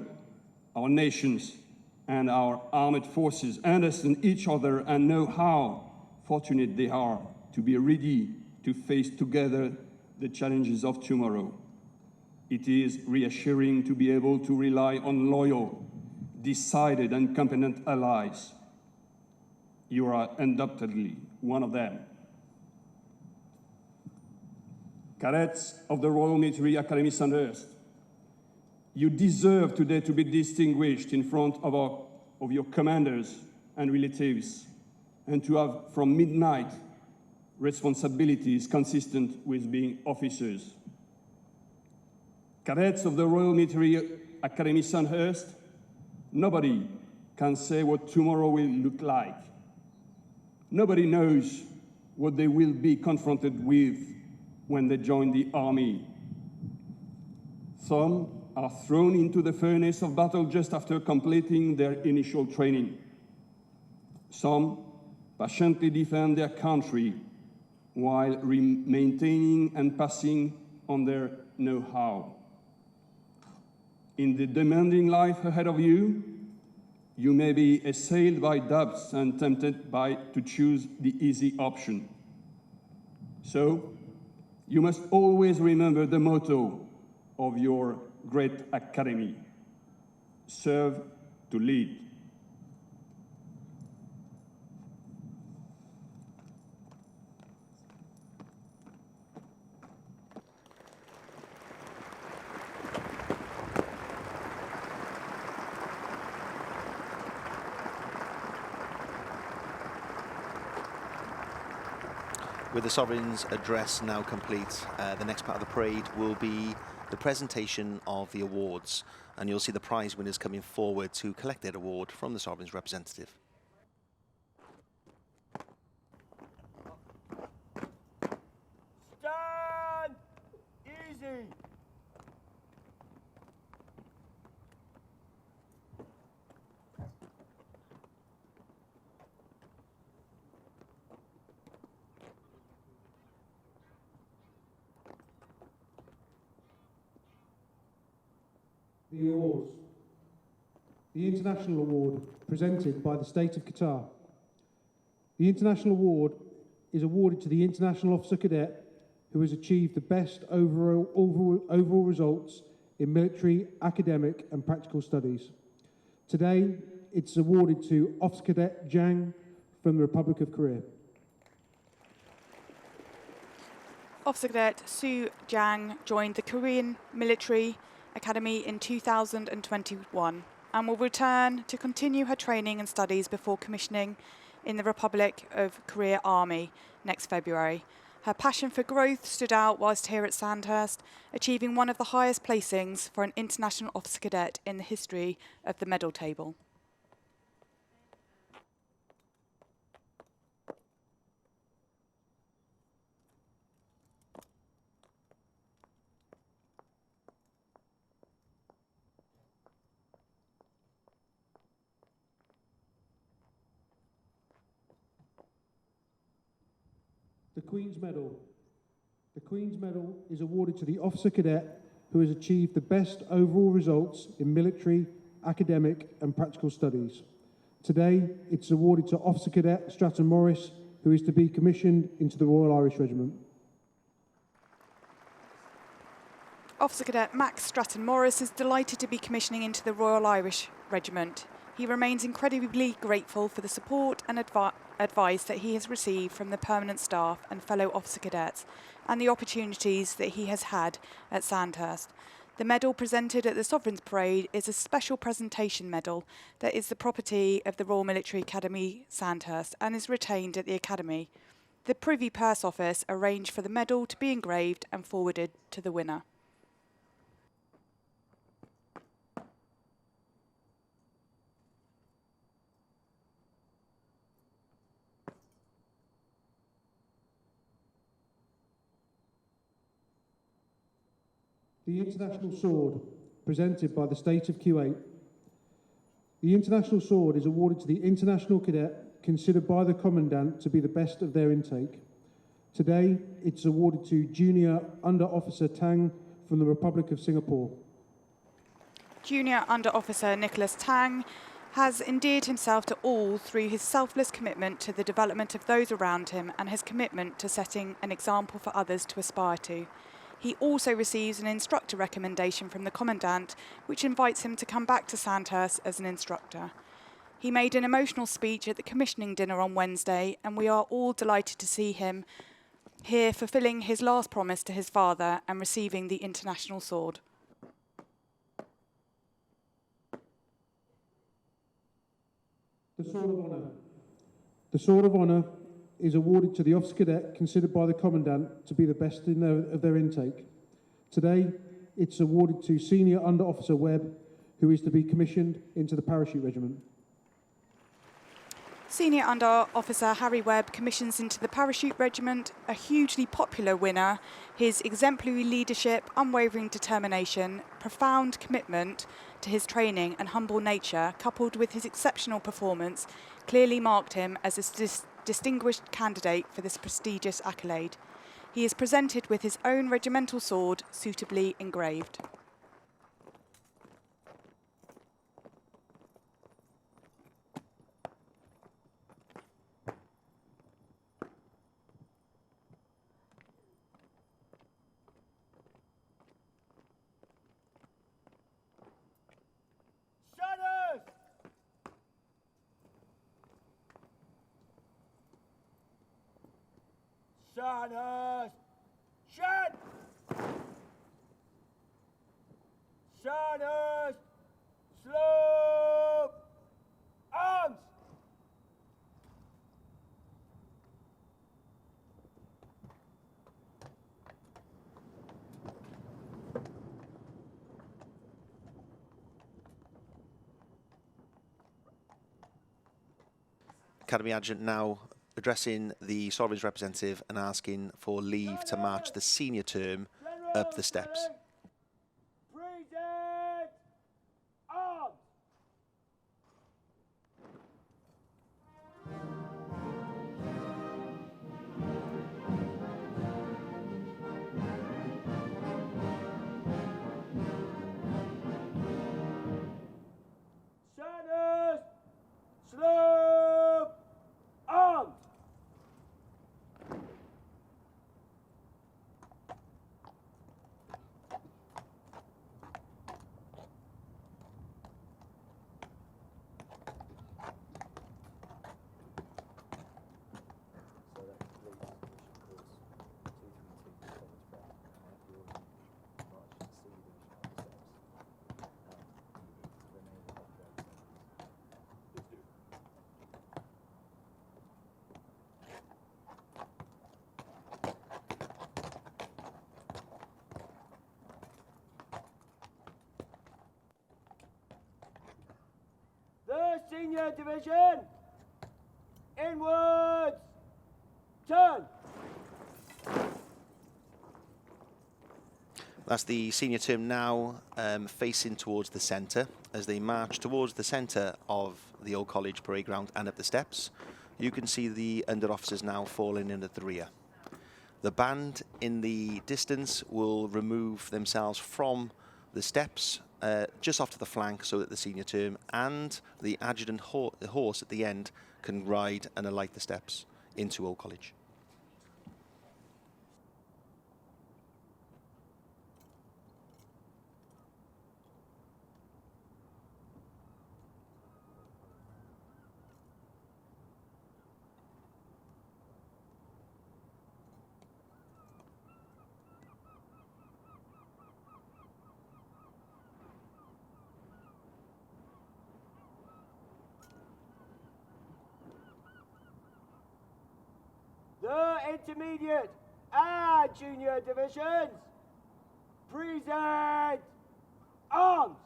[SPEAKER 8] our nations and our armed forces understand each other and know how fortunate they are to be ready to face together the challenges of tomorrow. It is reassuring to be able to rely on loyal, decided and competent allies. You are undoubtedly one of them. Cadets of the Royal Military Academy Sandhurst, you deserve today to be distinguished in front of your commanders and relatives, and to have from midnight responsibilities consistent with being officers. Cadets of the Royal Military Academy Sandhurst, nobody can say what tomorrow will look like. Nobody knows what they will be confronted with when they join the army. Some are thrown into the furnace of battle just after completing their initial training. Some patiently defend their country while maintaining and passing on their know-how. In the demanding life ahead of you, you may be assailed by doubts and tempted to choose the easy option. So, you must always remember the motto of your great academy: serve to lead.
[SPEAKER 2] With the Sovereign's address now complete, the next part of the parade will be the presentation of the awards, and you'll see the prize winners coming forward to collect their award from the Sovereign's representative.
[SPEAKER 7] Stand easy.
[SPEAKER 9] The awards. The International Award, presented by the State of Qatar. The International Award is awarded to the International Officer Cadet who has achieved the best overall results in military, academic and practical studies. Today, it's awarded to Officer Cadet Jang from the Republic of Korea.
[SPEAKER 1] Officer Cadet Su Jang joined the Korean Military Academy in 2021 and will return to continue her training and studies before commissioning in the Republic of Korea Army next February. Her passion for growth stood out whilst here at Sandhurst, achieving one of the highest placings for an international officer cadet in the history of the medal table.
[SPEAKER 9] The Queen's Medal. The Queen's Medal is awarded to the Officer Cadet who has achieved the best overall results in military, academic and practical studies. Today, it's awarded to Officer Cadet Stratton Morris, who is to be commissioned into the Royal Irish Regiment.
[SPEAKER 1] Officer Cadet Max Stratton Morris is delighted to be commissioning into the Royal Irish Regiment. He remains incredibly grateful for the support and advice that he has received from the permanent staff and fellow officer cadets and the opportunities that he has had at Sandhurst. The medal presented at the Sovereign's Parade is a special presentation medal that is the property of the Royal Military Academy Sandhurst and is retained at the Academy. The Privy Purse Office arranged for the medal to be engraved and forwarded to the winner.
[SPEAKER 9] The International Sword, presented by the State of Kuwait. The International Sword is awarded to the International Cadet considered by the Commandant to be the best of their intake. Today, it's awarded to Junior Under Officer Tang from the Republic of Singapore.
[SPEAKER 1] Junior Under Officer Nicholas Tang has endeared himself to all through his selfless commitment to the development of those around him and his commitment to setting an example for others to aspire to. He also receives an instructor recommendation from the Commandant, which invites him to come back to Sandhurst as an instructor. He made an emotional speech at the commissioning dinner on Wednesday, and we are all delighted to see him here fulfilling his last promise to his father and receiving the International Sword.
[SPEAKER 9] The Sword of Honour. The Sword of Honour is awarded to the officer cadet considered by the Commandant to be the best of their intake. Today, it's awarded to Senior Under Officer Webb, who is to be commissioned into the Parachute Regiment.
[SPEAKER 1] Senior Under Officer Harry Webb commissions into the Parachute Regiment, a hugely popular winner. His exemplary leadership, unwavering determination, profound commitment to his training and humble nature, coupled with his exceptional performance, clearly marked him as a distinguished candidate for this prestigious accolade. He is presented with his own regimental sword, suitably engraved.
[SPEAKER 7] Sandhurst! Shed! Sandhurst! Slope! Arms!
[SPEAKER 2] Academy Adjutant now addressing the Sovereign's representative and asking for leave to march the senior term up the steps.
[SPEAKER 7] Present! Arms! Sandhurst! Slope! Arms! The senior division, inwards, turn.
[SPEAKER 2] That's the senior term now facing towards the centre as they march towards the centre of the Old College parade ground and up the steps. You can see the under officers now falling in at the rear. The band in the distance will remove themselves from the steps just off to the flank so that the senior term and the adjutant horse at the end can ride and alight the steps into Old College.
[SPEAKER 7] The intermediate and junior divisions, present, arms.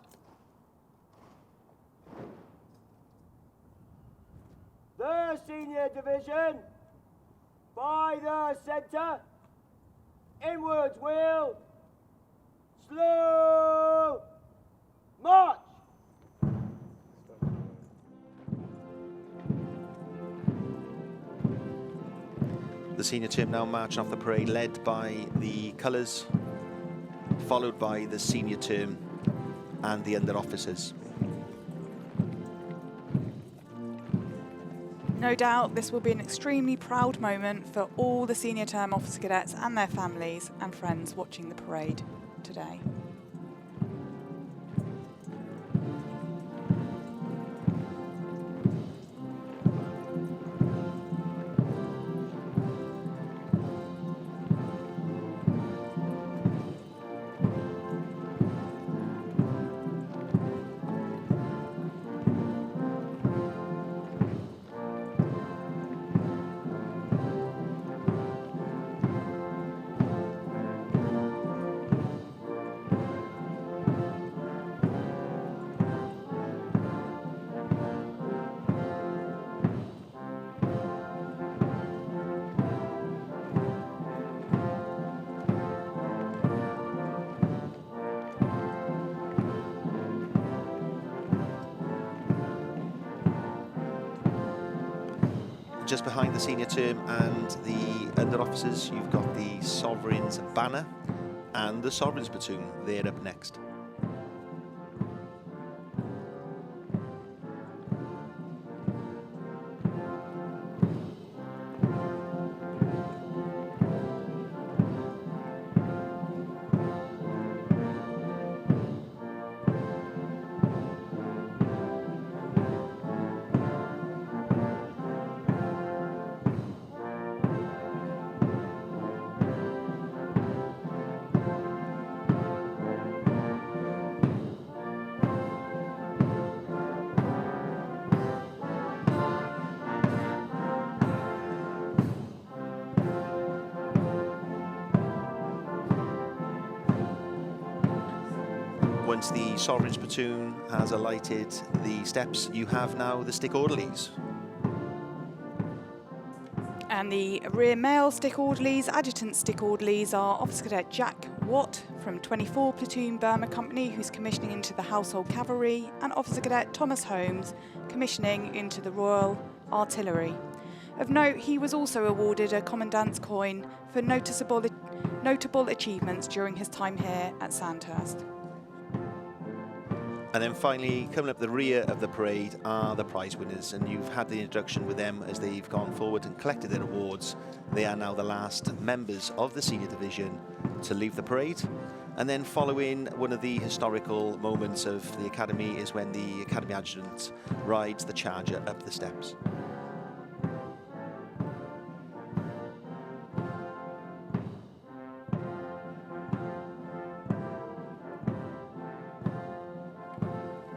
[SPEAKER 7] The senior division, by the centre, inwards will, slow, march.
[SPEAKER 2] The senior term now marching off the parade, led by the colours, followed by the senior term and the under officers.
[SPEAKER 1] No doubt this will be an extremely proud moment for all the senior term officer cadets and their families and friends watching the parade today.
[SPEAKER 2] Just behind the senior term and the under officers, you've got the Sovereign's banner and the Sovereign's platoon. They're up next. Once the Sovereign's platoon has alighted the steps, you have now the stick orderlies.
[SPEAKER 1] And the rear male stick orderlies, adjutant stick orderlies are Officer Cadet Jack Watt from 24 Platoon Burma Company, who's commissioning into the Household Cavalry, and Officer Cadet Thomas Holmes, commissioning into the Royal Artillery. Of note, he was also awarded a Commandant's Coin for notable achievements during his time here at Sandhurst.
[SPEAKER 2] And then finally, coming up the rear of the parade are the prize winners, and you've had the introduction with them as they've gone forward and collected their awards. They are now the last members of the senior division to leave the parade. And then following one of the historical moments of the Academy is when the Academy Adjutant rides the charger up the steps.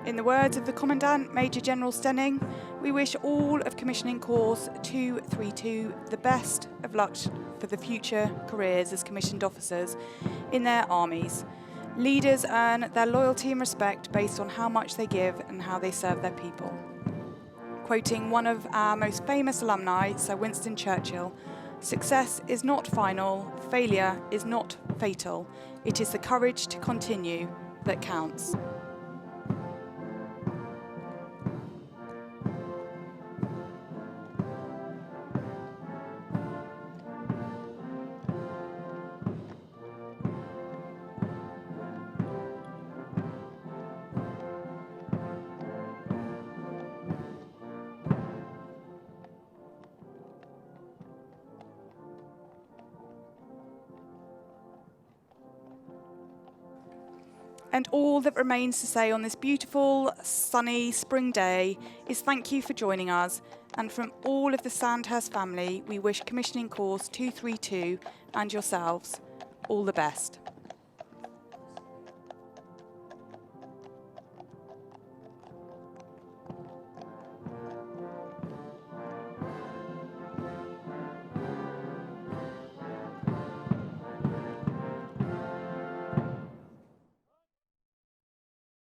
[SPEAKER 1] In the words of the Commandant, Major General Stenning, we wish all of Commissioning Course 232 the best of luck for the future careers as commissioned officers in their armies. Leaders earn their loyalty and respect based on how much they give and how they serve their people. Quoting one of our most famous alumni, Sir Winston Churchill, "Success is not final, failure is not fatal. It is the courage to continue that counts." And all that remains to say on this beautiful, sunny spring day is thank you for joining us. And from all of the Sandhurst family, we wish Commissioning Course 232 and yourselves all the best.